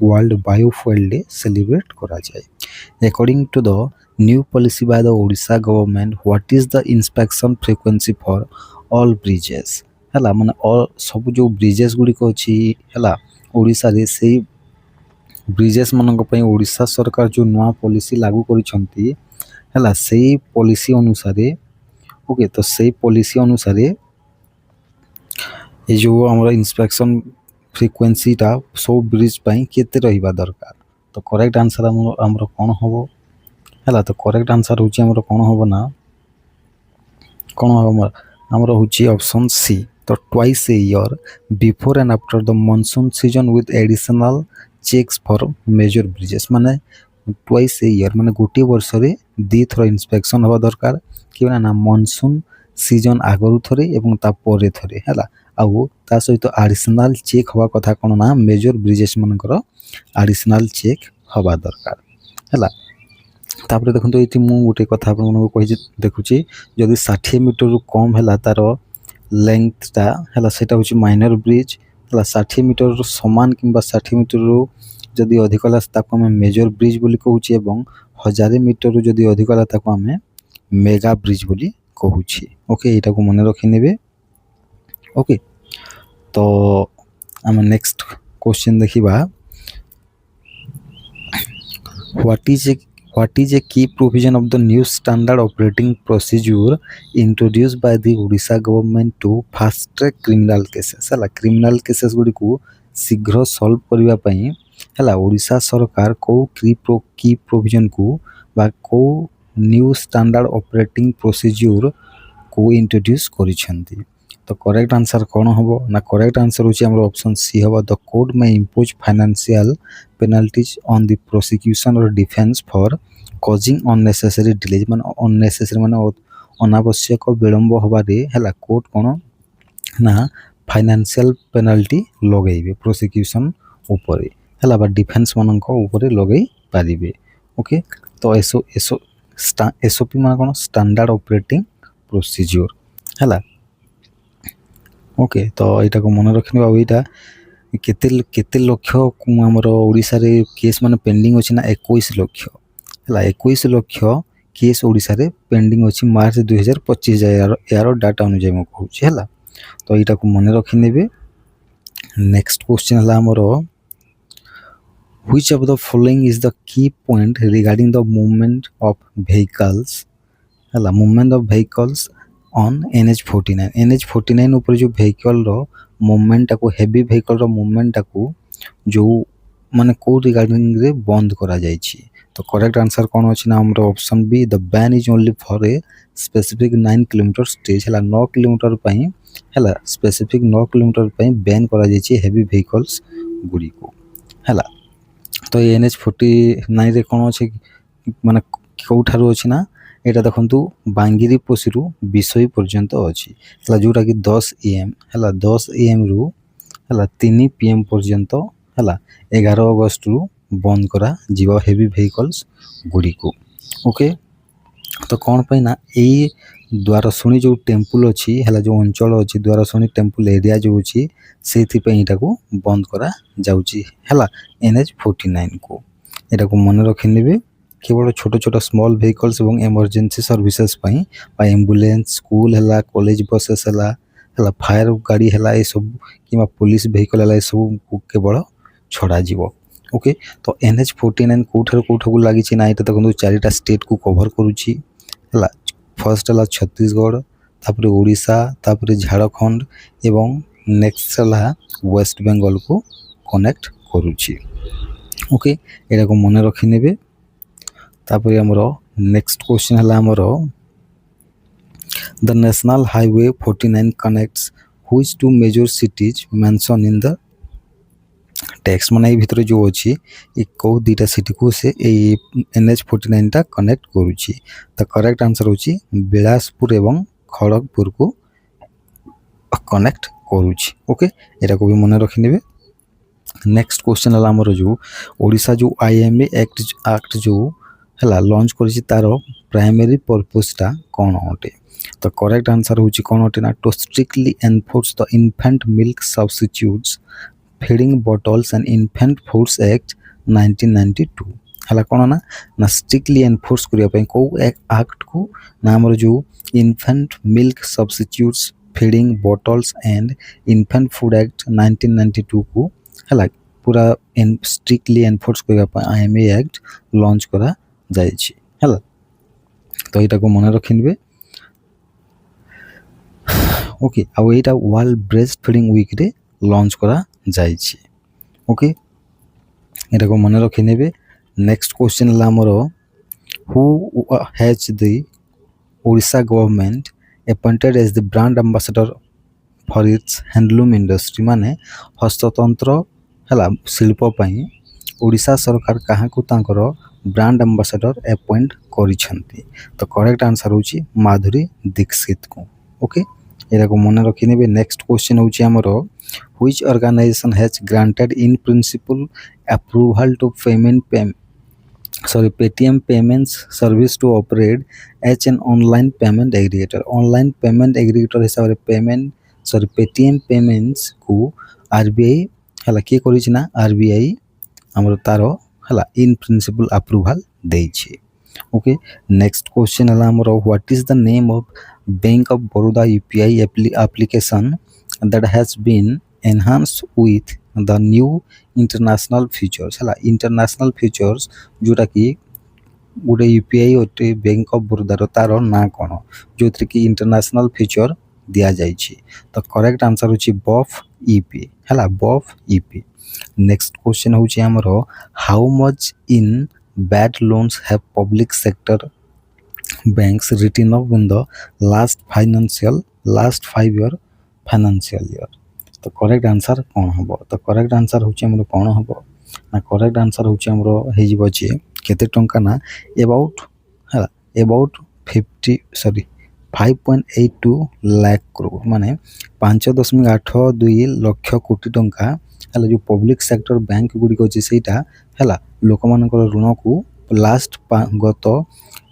वर्ल्ड बायोफ्यूल डे सेलिब्रेट करा जाय। According to the new policy by the Odisha government what is the inspection frequency for all bridges हैला माने सब जो ब्रिजेस गुड़िक अच्छी है ओडिशा रे से ब्रिजेस मानक पई ओडिशा सरकार जो नुआ पॉलिसी लागू करिसंती हैला से पॉलिसी अनुसार। ओके, तो से पॉलिसी अनुसार ये जो हमर इंस्पेक्शन फ्रीक्वेंसी टा सब ब्रिज पई केते रहिबा दरकार? तो करेक्ट आंसर हमर कोन होबो हैला? तो करेक्ट आंसर होची हमर कोन होबो ना କ'ଣ ଆମର ହେଉଛି ଅପସନ୍ ସି। ତ twice A year before and after the monsoon season with additional checks for major bridges. ମାନେ ଟ୍ୱାଇସ୍ ଏ ଇୟର୍ ମାନେ ଗୋଟିଏ ବର୍ଷରେ ଦୁଇଥର ଇନ୍ସପେକ୍ସନ୍ ହେବା ଦରକାର। କି ନା ମନସୁନ୍ ସିଜନ୍ ଆଗରୁ ଥରେ ଏବଂ ତାପରେ ଥରେ ହେଲା। ଆଉ ତା ସହିତ ଆଡ଼ିସନାଲ୍ ଚେକ୍ ହେବା କଥା କ'ଣ ନା ମେଜର୍ ବ୍ରିଜେସ୍ ମାନଙ୍କର ଆଡ଼ିସନାଲ୍ ଚେକ୍ ହେବା ଦରକାର ହେଲା। ତାପରେ ଦେଖନ୍ତୁ ଏଇଠି ମୁଁ ଗୋଟେ କଥା ଆପଣମାନଙ୍କୁ କହିଛି ଦେଖୁଛି, ଯଦି 60 ମିଟରରୁ କମ୍ ହେଲା ତାର ଲେନ୍ଥଟା ହେଲା ସେଇଟା ହେଉଛି ମାଇନର୍ ବ୍ରିଜ୍ ହେଲା। 60 ମିଟରରୁ ସମାନ କିମ୍ବା 60 ମିଟରରୁ ଯଦି ଅଧିକ ହେଲା ତାକୁ ଆମେ ମେଜର୍ ବ୍ରିଜ୍ ବୋଲି କହୁଛେ ଏବଂ 1000 ମିଟରରୁ ଯଦି ଅଧିକ ହେଲା ତାକୁ ଆମେ ମେଗା ବ୍ରିଜ୍ ବୋଲି କହୁଛି। ଓକେ, ଏଇଟାକୁ ମନେ ରଖିନେବେ। ଓକେ, ତ ଆମେ ନେକ୍ସଟ କ୍ୱେଶ୍ଚିନ୍ ଦେଖିବା। What is a key provision of the new standard operating procedure introduced by the Odisha government to fast track criminal cases ହେଲା। କ୍ରିମିନାଲ କେସେସ୍ ଗୁଡ଼ିକୁ ଶୀଘ୍ର ସଲ୍ଭ କରିବା ପାଇଁ ହେଲା ଓଡ଼ିଶା ସରକାର କେଉଁ କି ପ୍ରୋଭିଜନକୁ ବା କେଉଁ ନ୍ୟୁ ଷ୍ଟାଣ୍ଡାର୍ଡ଼ ଅପରେଟିଂ ପ୍ରୋସିଜ୍ୟୁରକୁ ଇଣ୍ଟ୍ରୋଡ୍ୟୁସ୍ କରିଛନ୍ତି। ତ କରେକ୍ଟ ଆନ୍ସର୍ କ'ଣ ହେବ ନା କରେକ୍ଟ ଆନ୍ସର୍ ହେଉଛି ଆମର ଅପସନ୍ ସି ହେବ। The court may impose financial penalties on the prosecution or defense for causing unnecessary delays। ମାନେ unnecessary ମାନେ ଅନାବଶ୍ୟକ ବିଳମ୍ବ ହେବାରେ ହେଲା କୋର୍ଟ କ'ଣ ନା ଫାଇନାନ୍ସିଆଲ ପେନାଲ୍ଟି ଲଗାଇବେ ପ୍ରୋସିକ୍ୟୁସନ୍ ଉପରେ ହେଲା ବା ଡିଫେନ୍ସ ମାନଙ୍କ ଉପରେ ଲଗାଇ ପାରିବେ। ଓକେ, ତ ଏସ୍ଓପି ମାନେ କ'ଣ ଷ୍ଟାଣ୍ଡାର୍ଡ଼ ଅପରେଟିଂ ପ୍ରୋସିଜ୍ୟୁର ହେଲା। ଓକେ, ତ ଏଇଟାକୁ ମନେ ରଖିନେବା। ଆଉ ଏଇଟା କେତେ ଲକ୍ଷ ଆମର ଓଡ଼ିଶାରେ କେସ୍ ମାନେ ପେଣ୍ଡିଂ ଅଛି ନା 21 ଲକ୍ଷ ହେଲା। 21 ଲକ୍ଷ କେସ୍ ଓଡ଼ିଶାରେ ପେଣ୍ଡିଂ ଅଛି ମାର୍ଚ୍ଚ 2025 ଯାଏ ଏହାର ଡାଟା ଅନୁଯାୟୀ ମୁଁ କହୁଛି ହେଲା। ତ ଏଇଟାକୁ ମନେ ରଖିନେବେ। ନେକ୍ସଟ କ୍ୱେଶ୍ଚିନ୍ ହେଲା ଆମର which of the following is the key point regarding the movement of vehicles ହେଲା movement of vehicles on NH49। NH49 ଉପରେ ଯେଉଁ ଭେହିକଲ୍ର ମୁଭମେଣ୍ଟଟାକୁ ହେଭି ଭେହିକଲ୍ର ମୁଭମେଣ୍ଟଟାକୁ ଯେଉଁ ମାନେ କେଉଁ ରିଗାର୍ଡ଼ିଂରେ ବନ୍ଦ କରାଯାଇଛି। ତ କରେକ୍ଟ ଆନ୍ସର୍ କ'ଣ ଅଛି ନା ଆମର option B the ban is only for a specific 9 kilometre stage ହେଲା। 9 କିଲୋମିଟର ପାଇଁ ହେଲା ସ୍ପେସିଫିକ୍ 9 କିଲୋମିଟର ପାଇଁ ବ୍ୟାନ୍ କରାଯାଇଛି ହେଭି ଭେହିକଲ୍ସ ଗୁଡ଼ିକୁ ହେଲା। ତ ଏ NH49ରେ କ'ଣ ଅଛି ମାନେ କେଉଁଠାରୁ ଅଛି ନା ଏଇଟା ଦେଖନ୍ତୁ ବାଙ୍ଗିରି ପୋଷିରୁ ବିଷୋଇ ପର୍ଯ୍ୟନ୍ତ ଅଛି ହେଲା, ଯେଉଁଟାକି 10 AM ହେଲା। 10 AMରୁ ହେଲା 3 PM ପର୍ଯ୍ୟନ୍ତ ହେଲା 11 ଅଗଷ୍ଟରୁ ବନ୍ଦ କରାଯିବ ହେଭି ଭେହିକଲ୍ସ ଗୁଡ଼ିକୁ। ଓକେ, ତ କ'ଣ ପାଇଁ ନା ଏଇ ଦ୍ୱାରଶୁଣୀ ଯେଉଁ ଟେମ୍ପୁଲ୍ ଅଛି ହେଲା ଯେଉଁ ଅଞ୍ଚଳ ଅଛି ଦ୍ୱାରଶୁଣୀ ଟେମ୍ପୁଲ୍ ଏରିଆ ଯେଉଁ ଅଛି ସେଇଥିପାଇଁ ଏଇଟାକୁ ବନ୍ଦ କରାଯାଉଛି ହେଲା NH49କୁ। ଏଇଟାକୁ ମନେ ରଖିନେବେ। କେବଳ ଛୋଟ ଛୋଟ ସ୍ମଲ୍ ଭେହିକଲ୍ସ ଏବଂ ଏମର୍ଜେନ୍ସି ସର୍ଭିସେସ୍ ପାଇଁ ବା ଆମ୍ବୁଲାନ୍ସ ସ୍କୁଲ ହେଲା କଲେଜ ବସେସ୍ ହେଲା ଫାୟାର ଗାଡ଼ି ହେଲା ଏସବୁ କିମ୍ବା ପୋଲିସ ଭେହିକଲ୍ ହେଲା ଏସବୁକୁ କେବଳ ଛଡ଼ାଯିବ। ଓକେ, ତ NH49 କେଉଁଠାକୁ ଲାଗିଛି ନା ଏଇଟା ଦେଖନ୍ତୁ 4ଟା ଷ୍ଟେଟ୍କୁ କଭର୍ କରୁଛି ହେଲା। ଫର୍ଷ୍ଟ ହେଲା ଛତିଶଗଡ଼, ତାପରେ ଓଡ଼ିଶା, ତାପରେ ଝାଡ଼ଖଣ୍ଡ ଏବଂ ନେକ୍ସଟ ହେଲା ୱେଷ୍ଟ ବେଙ୍ଗଲକୁ କନେକ୍ଟ କରୁଛି। ଓକେ, ଏଇଟାକୁ ମନେ ରଖିନେବେ। ତାପରେ ଆମର ନେକ୍ସଟ କ୍ୱେଶ୍ଚିନ୍ ହେଲା ଆମର the national highway 49 connects which two major cities mentioned in the text. ମାନେ ଏଇ ଭିତରେ ଯେଉଁ ଅଛି ଏ କେଉଁ ଦୁଇଟା ସିଟିକୁ ସେ ଏଇ NH49ଟା କନେକ୍ଟ କରୁଛି। ତ କରେକ୍ଟ ଆନ୍ସର୍ ହେଉଛି ବିଳାସପୁର ଏବଂ ଖଡ଼ଗପୁରକୁ କନେକ୍ଟ କରୁଛି। ଓକେ, ଏଇଟାକୁ ବି ମନେ ରଖିନେବେ। ନେକ୍ସଟ କ୍ୱେଶ୍ଚିନ୍ ହେଲା ଆମର ଯେଉଁ ଓଡ଼ିଶା ଯେଉଁ IMA ଆକ୍ଟ ଯେଉଁ ହେଲା ଲଞ୍ଚ କରିଛି ତାର ପ୍ରାଇମେରୀ ପର୍ପୋଜଟା କ'ଣ ଅଟେ। ତ କରେକ୍ଟ ଆନ୍ସର୍ ହେଉଛି କ'ଣ ଅଟେ ନା to strictly enforce the infant milk substitutes feeding bottles and infant foods act 1992 ହେଲା। କ'ଣ ନା ଷ୍ଟ୍ରିକ୍ଟଲି ଏନଫୋର୍ସ କରିବା ପାଇଁ କେଉଁ ଆକ୍ଟକୁ ନା ଆମର ଯେଉଁ infant milk substitutes feeding bottles and infant food act 1992କୁ ହେଲା ପୁରା ଷ୍ଟ୍ରିକ୍ଟଲି ଏନଫୋର୍ସ କରିବା ପାଇଁ IMA ଆକ୍ଟ ଲଞ୍ଚ କରାଯାଇଛି ହେଲା। ତ ଏଇଟାକୁ ମନେ ରଖିନେବେ। ଓକେ, ଆଉ ଏଇଟା ୱାର୍ଲଡ ବ୍ରେଷ୍ଟ ଫିଡ଼ିଂ ୱିକ୍ରେ ଲଞ୍ଚ କରାଯାଇଛି। ଓକେ, ଏଇଟାକୁ ମନେ ରଖିନେବେ। ନେକ୍ସଟ କ୍ୱେଶ୍ଚିନ୍ ହେଲା ଆମର who has the Odisha government appointed as the brand ambassador for its handloom industry माने हस्ततंत्र हला शिल्प पई ओडिशा सरकार काहाकू तांकर ब्रांड एम्बेसडर अपॉइंट करिसंती तो करेक्ट आंसर होची माधुरी दीक्षित को ओके एरा को मन रखि नेबे नेक्स्ट क्वेश्चन होची हमरो which organisation has granted in principle approval to Paytm payments service to operate as an online payment aggregator हिसाब रे Paytm payments को RBI हला के करिछि ना RBI हमर तारो हला इन प्रिंसिपल अप्रूवल देछि ओके नेक्स्ट क्वेश्चन हला हमर what is the name of bank of Baroda UPI application that has been enhanced with the new international features हला इंटरनेशनल फीचर्स जोटा कि गोटे UPI ओटे बैंक ऑफ बड़ौदा रो तारो ना कोन जोथि कि इंटरनेशनल फीचर दिया जाइछि तो करेक्ट आंसर होछि BOF EP हला BOF EP नेक्स्ट क्वेश्चन होछि हमरो how much in bad loans have public sector banks written off in the last 5 year financial year तो करेक्ट आंसर कोन हबो तो करेक्ट आंसर होछि हमरो कोन हबो ना करेक्ट आंसर होछि हमरो हे जिवो जे केते टंका ना अबाउट 5.82 लाख करोड़ माने 5.82 लक्ष कोटी टंका हला जो पब्लिक सेक्टर बैंक गुडी को जे सेटा हला लोक मानकर ऋण को लास्ट गत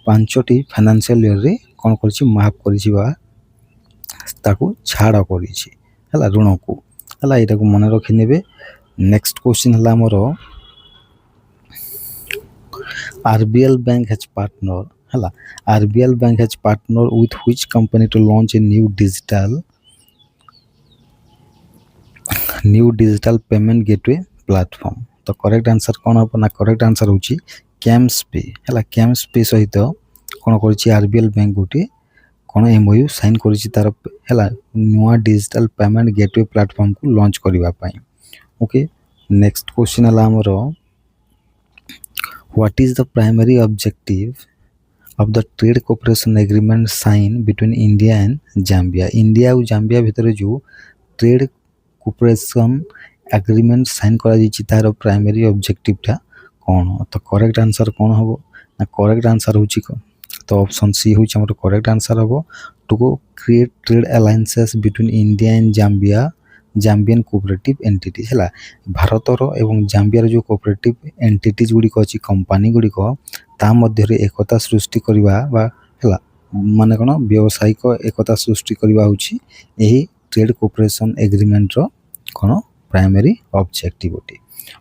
5टी फाइनेंशियल ईयर रे कोन करछि माफ करछि बा ताको छाड़ करछि हला ऋण को हला एटा को मन रखि नेबे नेक्स्ट क्वेश्चन हला हमरो RBL Bank has partner हला RBL Bank has partner with which company to launch a new digital payment gateway platform तो करेक्ट आंसर कोन हो ना करेक्ट आंसर होची कैम्सपे हला कैम्सपे सहित कोन करछि RBL बैंक गोटे कोन MOU साइन करछि तार हला नुवा डिजिटल पेमेंट गेटवे प्लेटफॉर्म को लॉन्च करबा पई ओके नेक्स्ट क्वेश्चन हला हमरो what is the primary objective of the trade cooperation agreement signed between India and Zambia India और जाम्बिया भितर जो ट्रेड कोऑपरेशन एग्रीमेंट साइन करा जिछि तार प्राइमरी ऑब्जेक्टिव ता कोन तो करेक्ट आंसर कोन हबो ना करेक्ट आंसर होछि तो ऑप्शन सी होछि हमर करेक्ट आंसर हबो to create trade alliances between India and Zambian cooperative entities हला भारतर एवं जाम्बियार जो कोऑपरेटिव एंटिटीज गुडी को अछि कंपनी गुडी को ता मध्य रे एकता सृष्टि करबा बा हला माने कोन व्यावसायिक एकता सृष्टि करबा होछि एही ट्रेड कोऑपरेशन एग्रीमेंट रो कोन प्राइमरी ऑब्जेक्टिव ओटे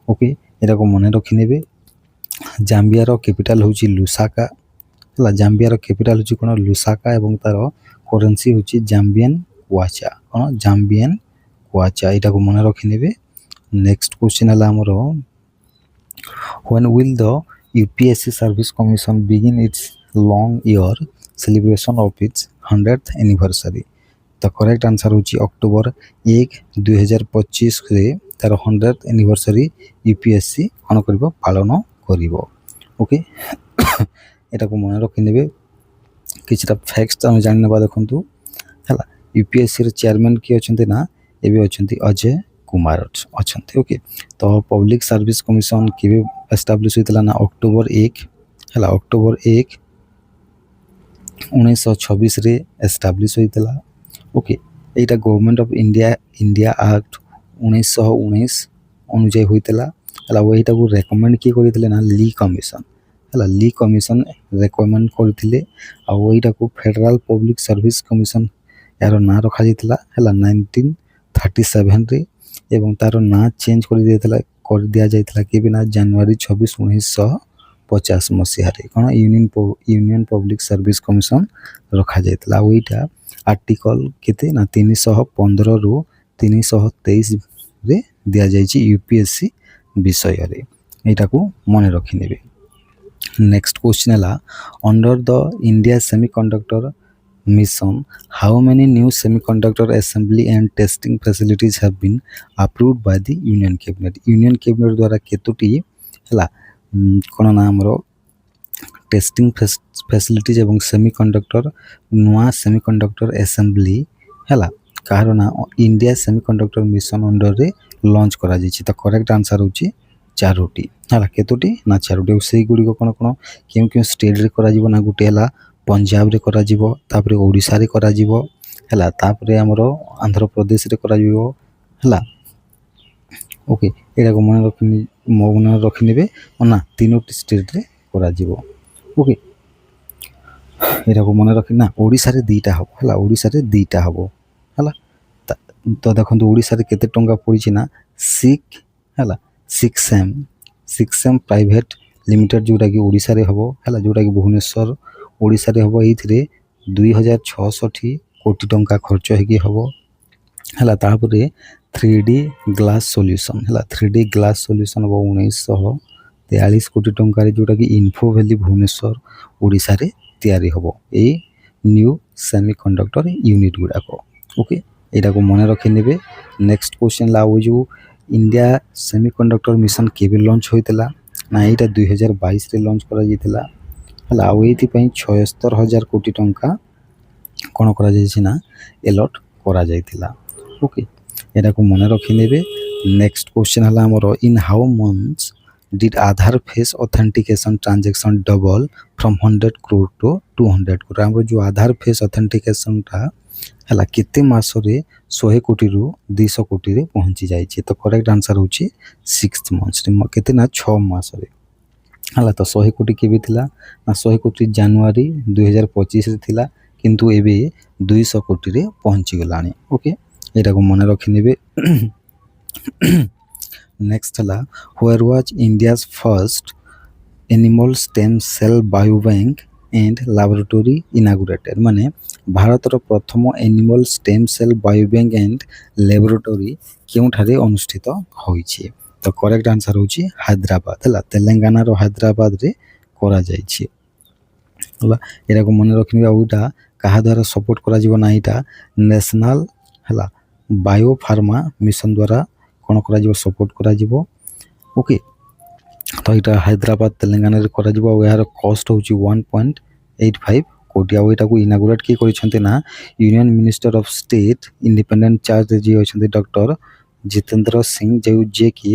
ओके एटा को मने रखि नेबे जाम्बिया रो कैपिटल होछि लुसाका हला जाम्बिया रो कैपिटल होछि कोन लुसाका एवं तारो करेंसी होछि जाम्बियन क्वाचा एटा को मने रखि नेबे नेक्स्ट क्वेश्चन हला हमरो when will the UPSC Service Commission begin its long year celebration of its 100th anniversary तो करेक्ट आंसर होची अक्टोबर 1 2025 रे तार 100th एनिवर्सरी UPSC कोन करबो पालन करिवो ओके एटा को मन रखि नेबे किछटा फैक्ट्स हम जानबा देखंतु हला UPSC रे चेयरमैन की अछंती ना एबे अछंती अजय कुमार अछंती ओके तो पब्लिक सर्विस कमिशन केबे एस्टैब्लिश होइतला ना अक्टोबर 1 हला अक्टोबर 1 1926 रे establish होइतला okay Etah government of India act 1919 अनुଯାୟୀ होइतला हला ओइटा को रेकमेंड की करितले ना ली कमिशन हला ली कमिशन रेकमेंड करथिले आ ओइटा को फेडरल पब्लिक सर्विस कमिशन यार ना रखा जितला हला 1937 रे एवं तारो ना चेंज कर दिया जाइतला के बिना जनवरी 26 1950 मसिया रे कोन यूनियन पब्लिक सर्विस कमिशन रखा जाइतला ओइटा आर्टिकल केते ना 315 रु 323 रे दिया जाइछि UPSC विषय रे एटा को मने रखि नेबे नेक्स्ट क्वेश्चन हला under the India semiconductor mission how many new semiconductor assembly and testing facilities have been approved by the union cabinet द्वारा केतोटी हला कोन ना हमरो ଟେଷ୍ଟିଂ ଫ୍ୟାସିଲିଟିଜ୍ ଏବଂ ସେମିକଣ୍ଡକ୍ଟର ନୂଆ ସେମିକଣ୍ଡକ୍ଟର ଆସେମ୍ବଲି ହେଲା କାହାର ନା ଇଣ୍ଡିଆ ସେମିକଣ୍ଡକ୍ଟର ମିଶନ ଅଣ୍ଡରରେ ଲଞ୍ଚ କରାଯାଇଛି। ତ କରେକ୍ଟ ଆନ୍ସର୍ ହେଉଛି ଚାରୋଟି ହେଲା। କେତୋଟି ନା ଚାରୋଟି। ଆଉ ସେଇଗୁଡ଼ିକ କ'ଣ କ'ଣ କେଉଁ କେଉଁ ଷ୍ଟେଟ୍ରେ କରାଯିବ ନା ଗୋଟେ ହେଲା ପଞ୍ଜାବରେ କରାଯିବ, ତାପରେ ଓଡ଼ିଶାରେ କରାଯିବ ହେଲା, ତାପରେ ଆମର ଆନ୍ଧ୍ରପ୍ରଦେଶରେ କରାଯିବ ହେଲା। ଓକେ, ଏଇଟାକୁ ମନେ ରଖିନେବେ ନା ତିନୋଟି ଷ୍ଟେଟ୍ରେ କରାଯିବ। ଓକେ, ଏଇଟାକୁ ମନେ ରଖି ନା ଓଡ଼ିଶାରେ ଦୁଇଟା ହେବ ହେଲା, ଓଡ଼ିଶାରେ ଦୁଇଟା ହେବ ହେଲା। ତ ଦେଖନ୍ତୁ ଓଡ଼ିଶାରେ କେତେ ଟଙ୍କା ପଡ଼ିଛି ନା ହେଲା ସିକ୍ସ ଏମ୍ ପ୍ରାଇଭେଟ୍ ଲିମିଟେଡ଼୍ ଯେଉଁଟାକି ଓଡ଼ିଶାରେ ହେବ ହେଲା, ଯେଉଁଟାକି ଭୁବନେଶ୍ୱର ଓଡ଼ିଶାରେ ହେବ। ଏଇଥିରେ 2660 କୋଟି ଟଙ୍କା ଖର୍ଚ୍ଚ ହେଇକି ହେବ ହେଲା। ତାପରେ 3D ଗ୍ଲାସ୍ ସଲ୍ୟୁସନ୍ ହେଲା, 3D ଗ୍ଲାସ୍ ସଲ୍ୟୁସନ୍ ହେବ 1943 କୋଟି ଟଙ୍କାରେ, ଯେଉଁଟାକି ଇନଫୋ ଭ୍ୟାଲି ଭୁବନେଶ୍ୱର ଓଡ଼ିଶାରେ ତିଆରି ହେବ ଏଇ ନ୍ୟୁ ସେମିକଣ୍ଡକ୍ଟର ୟୁନିଟ୍ ଗୁଡ଼ାକ। ଓକେ, ଏଇଟାକୁ ମନେ ରଖିନେବେ। ନେକ୍ସଟ କ୍ୱେଶ୍ଚନ୍ ହେଲା, ଆଉ ଯେଉଁ ଇଣ୍ଡିଆ ସେମିକଣ୍ଡକ୍ଟର ମିଶନ କେବେ ଲଞ୍ଚ ହୋଇଥିଲା ନା ଏଇଟା 2022ରେ ଲଞ୍ଚ କରାଯାଇଥିଲା ହେଲା। ଆଉ ଏଇଥିପାଇଁ 76,000 କୋଟି ଟଙ୍କା କ'ଣ କରାଯାଇଛି ନା ଏଲଟ୍ କରାଯାଇଥିଲା। ଓକେ, ଏଟାକୁ ମନେ ରଖିନେବେ। ନେକ୍ସଟ କ୍ୱେଶ୍ଚନ୍ ହେଲା ଆମର in how months did Aadhaar face authentication transaction double from 100 crore to 200 crore? ଆମର ଯେଉଁ ଆଧାର ଫେସ୍ ଅଥେଣ୍ଟିକେସନଟା ହେଲା କେତେ ମାସରେ 100 କୋଟିରୁ 200 କୋଟିରେ ପହଞ୍ଚି ଯାଇଛି? ତ କରେକ୍ଟ ଆନ୍ସର୍ ହେଉଛି 6 ମନ୍ଥସରେ, କେତେ ନା 6 ମାସରେ ହେଲା। ତ 100 କୋଟି କେବେ ଥିଲା ନା 100 କୋଟି ଜାନୁଆରୀ 2025ରେ ଥିଲା, କିନ୍ତୁ ଏବେ 200 କୋଟିରେ ପହଞ୍ଚିଗଲାଣି। ଓକେ, ଏଇଟାକୁ ମନେ ରଖିନେବେ। ନେକ୍ସଟ ହେଲା where was India's first animal stem cell biobank and laboratory inaugurated? ମାନେ ଭାରତର ପ୍ରଥମ animal stem cell biobank and laboratory କେଉଁଠାରେ ଅନୁଷ୍ଠିତ ହୋଇଛି? ତ କରେକ୍ଟ ଆନ୍ସର୍ ହେଉଛି ହାଇଦ୍ରାବାଦ ହେଲା, ତେଲେଙ୍ଗାନାର ହାଇଦ୍ରାବାଦରେ କରାଯାଇଛି ହେଲା। ଏଟାକୁ ମନେ ରଖିନେବେ। ଆଉ ଏଇଟା କାହା ଦ୍ୱାରା ସପୋର୍ଟ କରାଯିବ ନା ଏଇଟା ନ୍ୟାସନାଲ୍ ହେଲା ବାୟୋ ଫାର୍ମା ମିଶନ ଦ୍ୱାରା କ'ଣ କରାଯିବ ସପୋର୍ଟ କରାଯିବ। ଓକେ, ତ ଏଇଟା ହାଇଦ୍ରାବାଦ ତେଲେଙ୍ଗାନାରେ କରାଯିବ। ଆଉ ଏହାର କଷ୍ଟ ହେଉଛି 1.85 କୋଟି। ଆଉ ଏଇଟାକୁ ଇନାଗୁରେଟ୍ କିଏ କରିଛନ୍ତି ନା union minister of state independent ଚାର୍ଜରେ ଯିଏ ଅଛନ୍ତି ଡକ୍ଟର ଜିତେନ୍ଦ୍ର ସିଂ, ଯିଏକି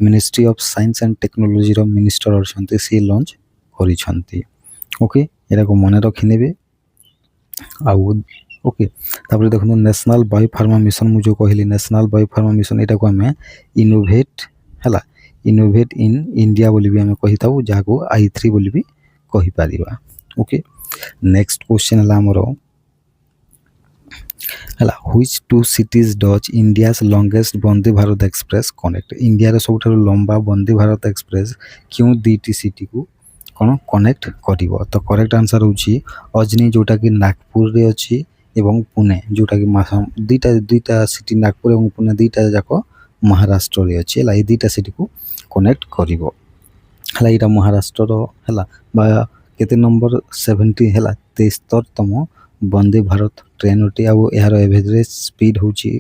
ମିନିଷ୍ଟ୍ରି ଅଫ୍ ସାଇନ୍ସ ଆଣ୍ଡ ଟେକ୍ନୋଲୋଜିର ମିନିଷ୍ଟର ଅଛନ୍ତି, ସିଏ ଲଞ୍ଚ କରିଛନ୍ତି। ଓକେ, ଏଟାକୁ ମନେ ରଖିନେବେ। ଆଉ ଓକେ, ତାପରେ ଦେଖନ୍ତୁ ନ୍ୟାସନାଲ୍ ବାୟୋ ଫାର୍ମା ମିଶନ, ମୁଁ ଯେଉଁ କହିଲି ନ୍ୟାସନାଲ୍ ବାୟୋ ଫାର୍ମା ମିଶନ, ଏଇଟାକୁ ଆମେ ଇନୋଭେଟ୍ ହେଲା ଇନୋଭେଟ୍ ଇନ୍ ଇଣ୍ଡିଆ ବୋଲି ବି ଆମେ କହିଥାଉ, ଯାହାକୁ I3 ବୋଲି ବି କହିପାରିବା। ଓକେ, ନେକ୍ସଟ କ୍ୱେଶ୍ଚନ୍ ହେଲା ଆମର ହେଲା which two cities does India's longest Vande Bharat express connect? ଇଣ୍ଡିଆର ସବୁଠାରୁ ଲମ୍ବା ବନ୍ଦେ ଭାରତ ଏକ୍ସପ୍ରେସ୍ କେଉଁ ଦୁଇଟି ସିଟିକୁ କ'ଣ କନେକ୍ଟ କରିବ? ତ କରେକ୍ଟ ଆନ୍ସର୍ ହେଉଛି ଅଜନି, ଯେଉଁଟାକି ନାଗପୁରରେ ଅଛି, ଏବଂ ପୁନେ, ଯେଉଁଟାକି ଦୁଇଟା ସିଟି ନାଗପୁର ଏବଂ ପୁନେ ଦୁଇଟା ଯାକ ମହାରାଷ୍ଟ୍ରରେ ଅଛି ହେଲା। ଏଇ ଦୁଇଟା ସିଟିକୁ କନେକ୍ଟ କରିବ ହେଲା। ଏଇଟା ମହାରାଷ୍ଟ୍ରର ହେଲା ବା କେତେ ନମ୍ବର 70 ହେଲା 73ତମ ବନ୍ଦେ ଭାରତ ଟ୍ରେନ୍ ଅଟେ। ଆଉ ଏହାର ଏଭରେଜ୍ ସ୍ପିଡ୍ ହେଉଛି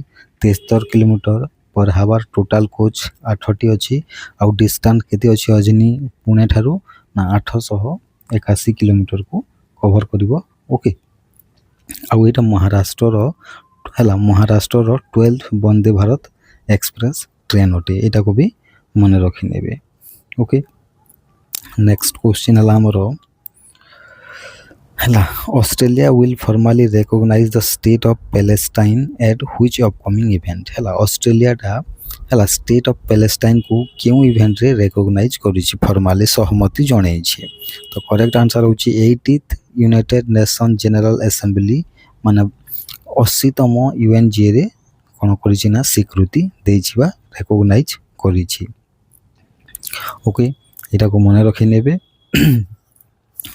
73 କିଲୋମିଟର ପର୍ ହାୱାର। ଟୋଟାଲ୍ କୋଚ୍ 8ଟି ଅଛି। ଆଉ ଡିଷ୍ଟାନ୍ସ କେତେ ଅଛି ଅଜନି ପୁନେ ଠାରୁ ନା 881 କିଲୋମିଟରକୁ କଭର କରିବ। ଓକେ, ଆଉ ଏଇଟା ମହାରାଷ୍ଟ୍ରର ହେଲା ମହାରାଷ୍ଟ୍ରର 12th Vande Bharat express train ଅଟେ, ଏଇଟାକୁ ବି ମନେ ରଖିନେବେ। ଓକେ, ନେକ୍ସଟ କ୍ୱେଶ୍ଚିନ୍ ହେଲା ଆମର ହେଲା Australia will formally recognise the state of Palestine at which upcoming event? ହେଲା ଅଷ୍ଟ୍ରେଲିଆଟା ହେଲା ଷ୍ଟେଟ୍ ଅଫ୍ ପ୍ୟାଲେଷ୍ଟାଇନ୍କୁ କେଉଁ ଇଭେଣ୍ଟରେ ରେକଗ୍ନାଇଜ୍ କରିଛି, ଫର୍ମାଲି ସହମତି ଜଣାଇଛି? ତ କରେକ୍ଟ ଆନ୍ସର୍ ହେଉଛି 80th ୟୁନାଇଟେଡ୍ ନେସନ୍ ଜେନେରାଲ୍ ଆସେମ୍ବଲି, ମାନେ 80ତମ UNGAରେ କ'ଣ କରିଛି ନା ସ୍ୱୀକୃତି ଦେଇଛି ବା ରେକଗ୍ନାଇଜ୍ କରିଛି। ଓକେ, ଏଇଟାକୁ ମନେ ରଖିନେବେ,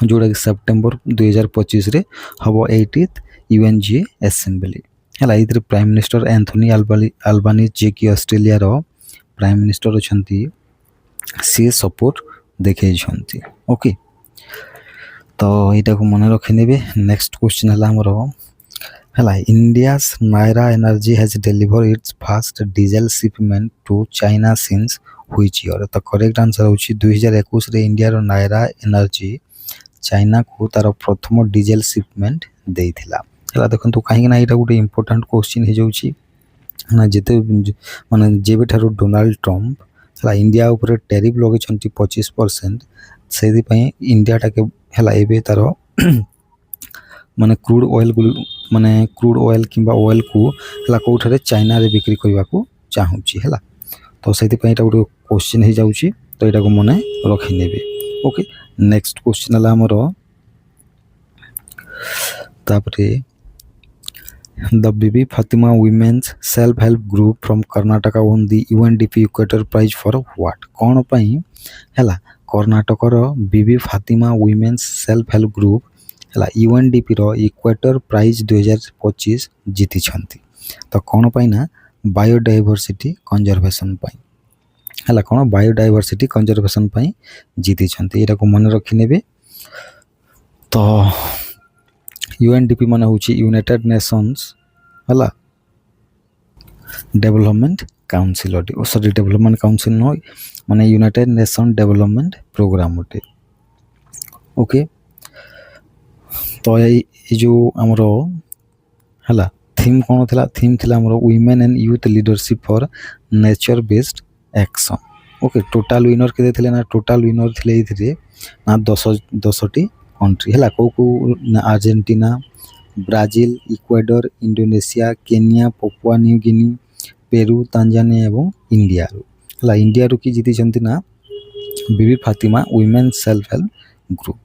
ଯେଉଁଟାକି ସେପ୍ଟେମ୍ବର 2025ରେ ହେବ 80th UNGA ଆସେମ୍ବଲି ହେଲା। ଏଇଥିରେ ପ୍ରାଇମ୍ ମିନିଷ୍ଟର ଆନ୍ଥୋନି ଆଲବାନିଜ୍, ଯିଏକି ଅଷ୍ଟ୍ରେଲିଆର ପ୍ରାଇମ୍ ମିନିଷ୍ଟର ଅଛନ୍ତି, ସିଏ ସପୋର୍ଟ ଦେଖେଇଛନ୍ତି। ଓକେ, ତ ଏଇଟାକୁ ମନେ ରଖିନେବେ। ନେକ୍ସଟ କ୍ୱେଶ୍ଚନ୍ ହେଲା ଆମର ହେଲା India's Nayara energy has deliver its first diesel shipment to China since which year? ତ କରେକ୍ଟ ଆନ୍ସର୍ ହେଉଛି 2021ରେ ଇଣ୍ଡିଆର ନାଇରା ଏନର୍ଜି ଚାଇନାକୁ ତାର ପ୍ରଥମ ଡିଜେଲ ସିପମେଣ୍ଟ ଦେଇଥିଲା। ହେଲା ଦେଖନ୍ତୁ କାହିଁକିନା ଏଇଟା ଗୋଟେ ଇମ୍ପୋର୍ଟାଣ୍ଟ କ୍ୱେଶ୍ଚିନ୍ ହେଇଯାଉଛି ନା ଯେତେ ମାନେ ଯେବେଠାରୁ ଡୋନାଲ୍ଡ ଟ୍ରମ୍ପ ହେଲା ଇଣ୍ଡିଆ ଉପରେ ଟେରିଫ୍ ଲଗେଇଛନ୍ତି 25%, ସେଇଥିପାଇଁ ଇଣ୍ଡିଆଟାକେ ହେଲା ଏବେ ତାର ମାନେ କ୍ରୁଡ୍ ଅଏଲ୍ କିମ୍ବା ଅଏଲ୍କୁ ହେଲା କେଉଁଠାରେ ଚାଇନାରେ ବିକ୍ରି କରିବାକୁ ଚାହୁଁଛି ହେଲା। ତ ସେଇଥିପାଇଁ ଏଇଟା ଗୋଟେ କ୍ୱେଶ୍ଚିନ୍ ହେଇଯାଉଛି, ତ ଏଇଟାକୁ ମନେ ରଖିନେବେ। ଓକେ, ନେକ୍ସଟ କ୍ୱେଶ୍ଚିନ୍ ହେଲା ଆମର ତାପରେ The Bibi Fatima Women's Self-Help Group from Karnataka won the UNDP Equator Prize for what? କ'ଣ ପାଇଁ ହେଲା କର୍ଣ୍ଣାଟକର Bibi Fatima women's self help group ହେଲା UNDPର ଇକ୍ୱେଟର ପ୍ରାଇଜ୍ 2025 ଜିତିଛନ୍ତି। ତ କ'ଣ ପାଇଁ ନା ବାୟୋଡାଇଭର୍ସିଟି କନଜରଭେସନ୍ ପାଇଁ ହେଲା କ'ଣ ବାୟୋଡାଇଭର୍ସିଟି କନଜରଭେସନ୍ ପାଇଁ ଜିତିଛନ୍ତି, ଏଇଟାକୁ ମନେ ରଖିନେବେ। ତ UNDP ମାନେ ହେଉଛି ୟୁନାଇଟେଡ୍ ନେସନ୍ସ ହେଲା ଡେଭଲପମେଣ୍ଟ କାଉନସିଲ୍ ଅଟେ, ଡେଭଲପମେଣ୍ଟ କାଉନସିଲ୍ ନୁହଁ ମାନେ ୟୁନାଇଟେଡ୍ ନେସନ୍ ଡେଭଲପମେଣ୍ଟ ପ୍ରୋଗ୍ରାମ୍ ଅଟେ। ଓକେ, ତ ଏଇ ଯେଉଁ ଆମର ହେଲା ଥିମ୍ କ'ଣ ଥିଲା? ଥିମ୍ ଥିଲା ଆମର women and youth leadership for nature based action. Okay, total winner କେତେ ଥିଲେ ନା ଟୋଟାଲ୍ ୱିନର ଥିଲେ ଏଇଥିରେ ନା 10ଟି କଣ୍ଟ୍ରି ହେଲା। କେଉଁ ନା Argentina, Brazil, Ecuador, Indonesia, Kenya, Papua New Guinea, Peru, Tanzania ଏବଂ ଇଣ୍ଡିଆରୁ ହେଲା। ଇଣ୍ଡିଆରୁ କି ଜିତିଛନ୍ତି ନା Bibi Fatima women self help group.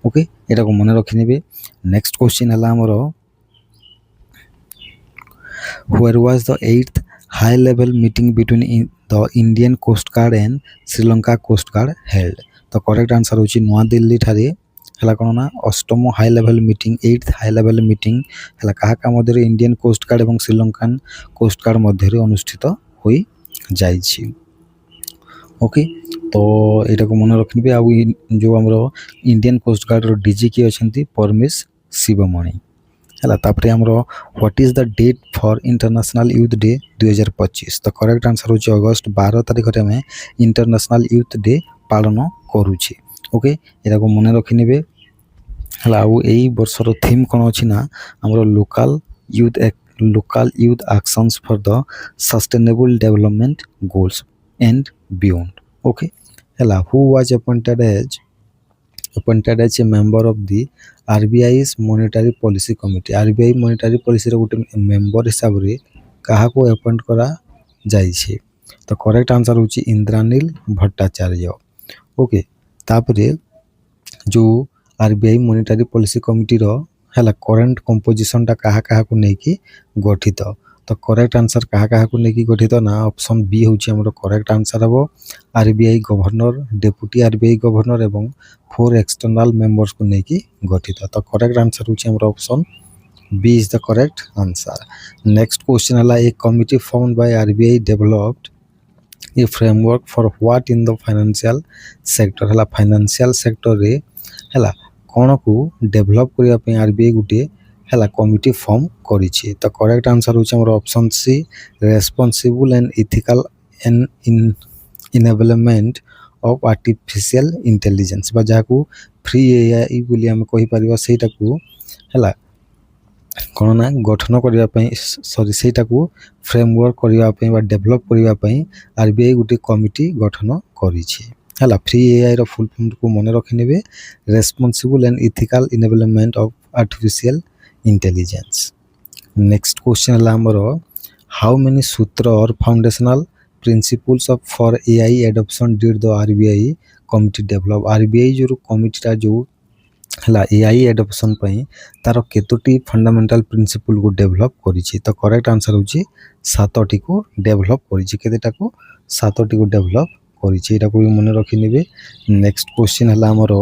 Okay, ଏଟାକୁ ମନେ ରଖିନେବେ। ନେକ୍ସଟ କ୍ୱେଶ୍ଚିନ୍ ହେଲା ଆମର where was the 8th high level meeting between the Indian Coast Guard and Sri Lanka Coast Guard held? ତ କରେକ୍ଟ ଆନ୍ସର ହେଉଛି ନୂଆଦିଲ୍ଲୀ ଠାରେ ହେଲା କ'ଣ ନା 8ମ high level meeting 8th high level meeting ହେଲା କାହା କାହା ମଧ୍ୟରେ ଇଣ୍ଡିଆନ୍ କୋଷ୍ଟ ଗାର୍ଡ଼ ଏବଂ ଶ୍ରୀଲଙ୍କାନ୍ କୋଷ୍ଟ ଗାର୍ଡ଼ ମଧ୍ୟରେ ଅନୁଷ୍ଠିତ ହୋଇଯାଇଛି। ଓକେ, ତ ଏଇଟାକୁ ମନେ ରଖିନେବେ। ଆଉ ଯେଉଁ ଆମର ଇଣ୍ଡିଆନ୍ କୋଷ୍ଟ ଗାର୍ଡ଼ର ଡିଜି କିଏ ଅଛନ୍ତି? ପରମେଶ ଶିବମଣି ହେଲା। ତାପରେ ଆମର what is the date for international youth day 2025? ତ କରେକ୍ଟ ଆନ୍ସର ହେଉଛି ଅଗଷ୍ଟ 12 ତାରିଖରେ ଆମେ ଇଣ୍ଟରନ୍ୟାସନାଲ୍ ୟୁଥ୍ ଡେ ପାଳନ କରୁଛେ। ଓକେ, ଏଟାକୁ ମନେ ରଖିନେବେ ହେଲା। ଆଉ ଏଇ ବର୍ଷର ଥିମ୍ କ'ଣ ଅଛି ନା ଆମର local youth actions for the sustainable development goals and beyond. Okay, ହେଲା who was appointed as a member of the RBI's monetary policy committee? RBI monetary policyର ଗୋଟେ ମେମ୍ବର ହିସାବରେ କାହାକୁ ଆପଏଣ୍ଟ କରାଯାଇଛି? ତ କରେକ୍ଟ ଆନ୍ସର ହେଉଛି ଇନ୍ଦ୍ରାନୀଲ ଭଟ୍ଟାଚାର୍ଯ୍ୟ। ଓକେ, ତାପରେ ଯେଉଁ RBI monetary policy committeeର ହେଲା କରେଣ୍ଟ କମ୍ପୋଜିସନଟା କାହାକୁ ନେଇକି ଗଠିତ? ତ କରେକ୍ଟ ଆନ୍ସର କାହାକୁ ନେଇକି ଗଠିତ ନା ଅପସନ୍ ବି ହେଉଛି ଆମର କରେକ୍ଟ ଆନ୍ସର ହେବ RBI governor, deputy RBI governor ଏବଂ 4 ଏକ୍ସଟର୍ନାଲ ମେମ୍ବର୍ସକୁ ନେଇକି ଗଠିତ। ତ କରେକ୍ଟ ଆନ୍ସର ହେଉଛି ଆମର option B is the correct answer. Next question ହେଲା a committee formed by RBI developed a framework for what in the financial sector ହେଲା। Financial ସେକ୍ଟରରେ ହେଲା କ'ଣକୁ ଡେଭଲପ୍ କରିବା ପାଇଁ RBI ଗୋଟିଏ ହେଲା କମିଟି ଫର୍ମ କରିଛି? ତ କରେକ୍ଟ ଆନ୍ସର ହେଉଛି ଆମର option C responsible and ethical enablement of artificial intelligence ବା ଯାହାକୁ ଫ୍ରି AI ବୋଲି ଆମେ କହିପାରିବା। ସେଇଟାକୁ ହେଲା କ'ଣ ନା ଗଠନ କରିବା ପାଇଁ ସେଇଟାକୁ ଫ୍ରେମୱାର୍କ କରିବା ପାଇଁ ବା ଡେଭଲପ୍ କରିବା ପାଇଁ RBI ଗୋଟିଏ କମିଟି ଗଠନ କରିଛି ହେଲା। ଫ୍ରି AIର ଫୁଲ୍ ଫର୍ମକୁ ମନେ ରଖିନେବେ responsible and ethical enablement of artificial intelligence. Next question ହେଲା ଆମର ହାଉ ମେନି ସୂତ୍ର or foundational principles of for AI adoption did the RBI committee develop? RBI ଯେଉଁ କମିଟିଟା ଯେଉଁ ହେଲା AI ଆଡପ୍ସନ୍ ପାଇଁ ତାର କେତୋଟି ଫଣ୍ଡାମେଣ୍ଟାଲ ପ୍ରିନ୍ସିପଲ୍କୁ ଡେଭଲପ୍ କରିଛି? ତ କରେକ୍ଟ ଆନ୍ସର ହେଉଛି 7ଟିକୁ ଡେଭଲପ୍ କରିଛି। କେତେଟାକୁ? 7ଟିକୁ ଡେଭଲପ୍ କରିଛି, ଏଇଟାକୁ ବି ମନେ ରଖିନେବେ। ନେକ୍ସଟ କ୍ୱେଶ୍ଚିନ୍ ହେଲା ଆମର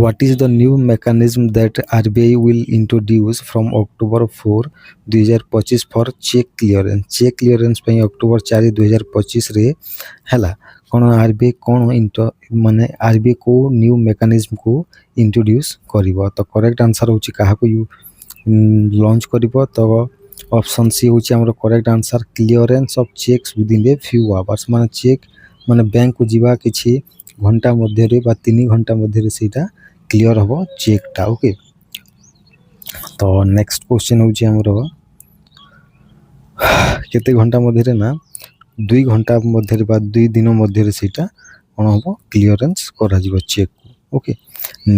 What is the new mechanism that RBI will introduce from October 4, 2025 for check clearance? check clearance ପାଇଁ ଅକ୍ଟୋବର 4, 2025ରେ ହେଲା କ'ଣ RBI କ'ଣ ମାନେ RBI କେଉଁ ନ୍ୟୁ ମେକାନିଜମକୁ ଇଣ୍ଟ୍ରୋଡ୍ୟୁସ୍ କରିବ? ତ କରେକ୍ଟ ଆନ୍ସର ହେଉଛି କାହାକୁ ଲଞ୍ଚ କରିବ? ତ ଅପସନ୍ ସି ହେଉଛି ଆମର correct answer clearance of checks within a few hours ମାନେ ଚେକ୍ ମାନେ ବ୍ୟାଙ୍କକୁ ଯିବା କିଛି ଘଣ୍ଟା ମଧ୍ୟରେ ବା 3 ଘଣ୍ଟା ମଧ୍ୟରେ ସେଇଟା କ୍ଲିୟର ହେବ ଚେକ୍ଟା। ଓକେ, ତ ନେକ୍ସଟ କ୍ୱେଶ୍ଚିନ୍ ହେଉଛି ଆମର କେତେ ଘଣ୍ଟା ମଧ୍ୟରେ ନା 2 ଘଣ୍ଟା ମଧ୍ୟରେ ବା 2 ଦିନ ମଧ୍ୟରେ ସେଇଟା କ'ଣ ହେବ କ୍ଲିୟରେନ୍ସ କରାଯିବ ଚେକ୍କୁ। ଓକେ,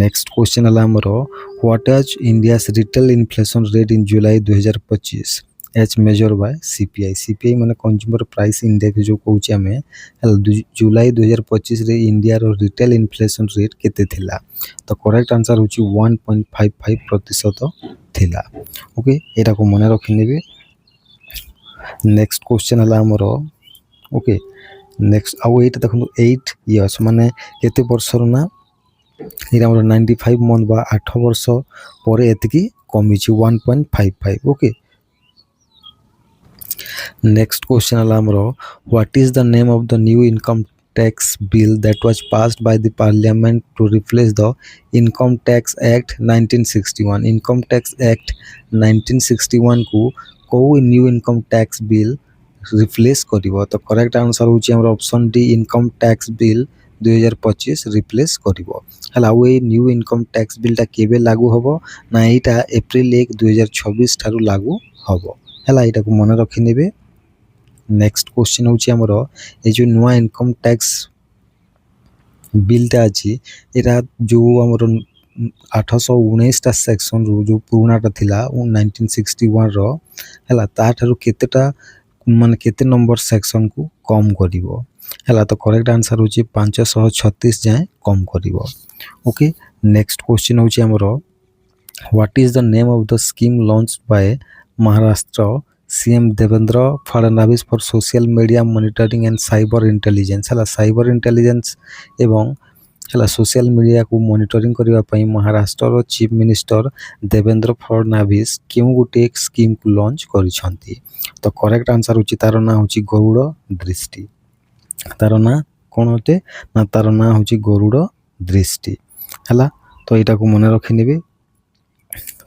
ନେକ୍ସଟ କ୍ୱେଶ୍ଚିନ୍ ହେଲା ଆମର what as India's retail inflation rate in July 2025 H measure by CPI. CPI माने कंज्यूमर प्राइस इंडेक्स जो कौचे आमे जुलाई 2025 रे इंडिया रो रिटेल इन्फ्लेशन रेट केते थिला, तो करेक्ट आंसर होची 1.55% थिला। ओके, एटा को मने रखि नेबे। नेक्स्ट क्वेश्चन हला हमरो ओके नेक्स्ट आउ एटा देखु 8 इयर्स माने केते वर्ष रो ना एटा हमरो 95 मंथ बा 8 वर्ष परे एतिकी कमी छि 1.55। ओके, नेक्स्ट क्वेश्चन हला हमरो what is the name of the new income tax bill that was passed by the parliament to replace the income tax act 1961। Income tax act 1961 को को new income tax bill replace करिवो, तो correct answer होची हमरो option D income tax bill 2025 replace करिवो। हला ओए new income tax बिलटा केबे लागू हबो ना एटा अप्रैल 1 2026 थारु लागू हबो। हला एटा को मन रखि नेबे। नेक्स्ट क्वेश्चन होची हमरो ए जो नुवा इनकम टैक्स बिलटा अछि एटा जो हमरो 819 टा सेक्शन रो जो पुरानाटा थिला 1961 रो हला ता थारु केतेटा माने केते नंबर सेक्शन को कम करिवो। हला तो करेक्ट आंसर होची 536 जाय कम करिवो। ओके, नेक्स्ट क्वेश्चन होची हमरो what is the name of the scheme launched by Maharashtra CM Devendra Fadnavis for social media monitoring and cyber intelligence. हला साइबर इंटेलिजेंस एवं हला सोशल मीडिया को मॉनिटरिंग करबा पई महाराष्ट्र रो चीफ मिनिस्टर देवेंद्र फडणवीस केउ गुटे एक स्कीम को लॉन्च करिसंती, तो करेक्ट आंसर होची तार ना होची गरुड़ दृष्टि। तार ना कोन होते ना तार ना होची गरुड़ दृष्टि। हला तो एटा को मने रखि नेबे,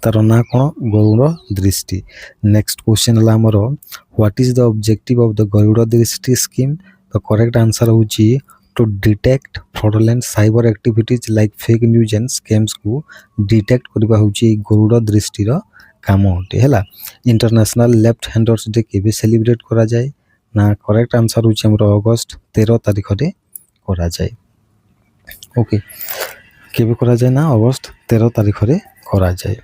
तार ना कोन गरुड़ दृष्टि। नेक्स्ट क्वेश्चन हला हमरो what is the objective of the Garud Drishti scheme, तो करेक्ट आंसर होची to detect fraudulent cyber activities like fake news and scams को डिटेक्ट करबा होची गरुड़ दृष्टि रो काम होते। हला इंटरनेशनल लेफ्ट हैंडर्स डे केबे सेलिब्रेट करा जाय ना करेक्ट आंसर होची हमरो अगस्त 13 तारिख रे करा जाय। ओके, केबे करा जाय ना अगस्त 13 तारिख रे करा जाय।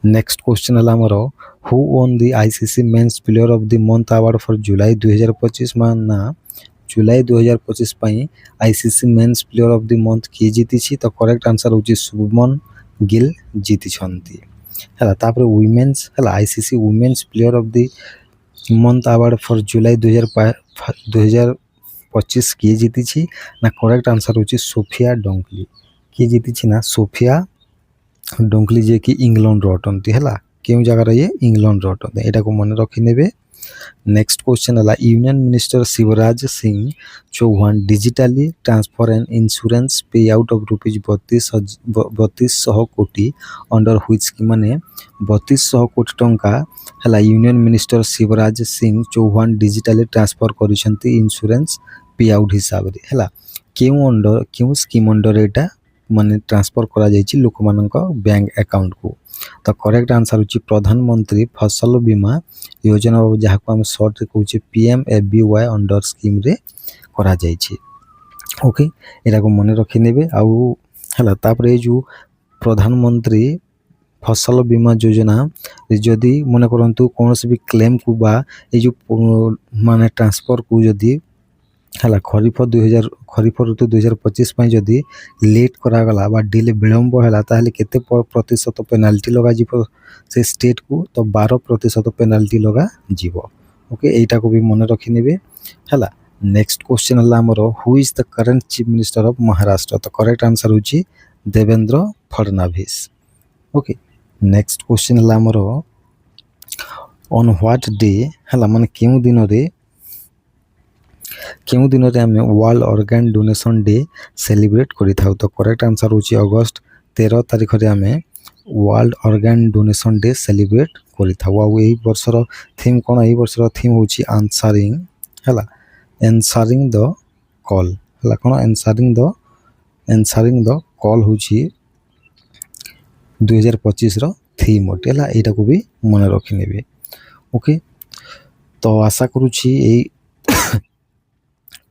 नेक्स्ट क्वेश्चन हला हमरो who own the ICC men's player of the month award for July 2025 माना जुलाई 2025 पई ICC men's player of the month किए जीति छी, तो करेक्ट आंसर होची शुभमन गिल जीति छंती। हला तापर वुमेन्स हला ICC women's player of the month award for July 2025 किए जीति छी ना करेक्ट आंसर होची सोफिया डोंकली। किए जीति छी ना सोफिया डोंकली जे कि इंग्लैंड रो अटंती। हला केउ जगह रे ये इंग्लैंड रो अटंती, एटा को मन रखि नेबे। नेक्स्ट क्वेश्चन हला union minister Shivraj Singh Chouhan digitally transfer and insurance pay out of rupees 3200 कोटी अंडर व्हिच की माने 3200 कोटी टंका हला union minister Shivraj Singh Chouhan digitally transfer करिसंती इंश्योरेंस पे आउट हिसाब रे। हला केउ स्कीम अंडर एटा माने ट्रांसफर करा जायछि लोक मानक बैंक अकाउंट को, तो करेक्ट आंसर होची प्रधानमंत्री फसल बीमा योजना जहाँ को हम शॉर्ट रे कहूचे पीएमएफबीवाई अंडर स्कीम रे करा जायछि। ओके, एटा को मने रखि नेबे। आउ हला तापर ए जो प्रधानमंत्री फसल बीमा योजना जदि मने करंतु कोनोसी भी क्लेम को बा ए जो माने ट्रांसफर को जदि हला खरीफ ऋतु 2025 पई जदि लेट करा गला बा डिले विलंब हला ताले केते प्रतिशत पेनाल्टी लगा जिवो से स्टेट को, तो 12% पेनाल्टी लगा जिवो। ओके, एटा को भी मन रखि नेबे। हला नेक्स्ट क्वेश्चन हला हमरो who is the current chief minister of Maharashtra, तो करेक्ट आंसर होची Devendra Fadnavis. Okay, next question हला हमरो ऑन व्हाट डे हला माने केउ दिन रे आमे world organ donation day celebrate करि थाउ, तो करेक्ट आंसर होची अगस्त 13 तारिख रे आमे world organ donation day celebrate करि थाउ। आ एही वर्षर थीम कोन एही वर्षर थीम होची आंसरिंग हला आंसरिंग द କଲ୍ ହେଲା କ'ଣ ଆନ୍ସରିଂ ଦ କଲ୍ ହେଉଛି 2025ର ଥିମ୍ ଅଟେ ହେଲା, ଏଇଟାକୁ ବି ମନେ ରଖିନେବେ। ଓକେ, ତ ଆଶା କରୁଛି ଏଇ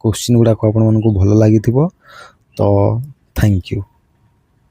କୋଶ୍ଚିନ୍ ଗୁଡ଼ାକ ଆପଣମାନଙ୍କୁ ଭଲ ଲାଗିଥିବ। ତ ଥ୍ୟାଙ୍କ ୟୁ।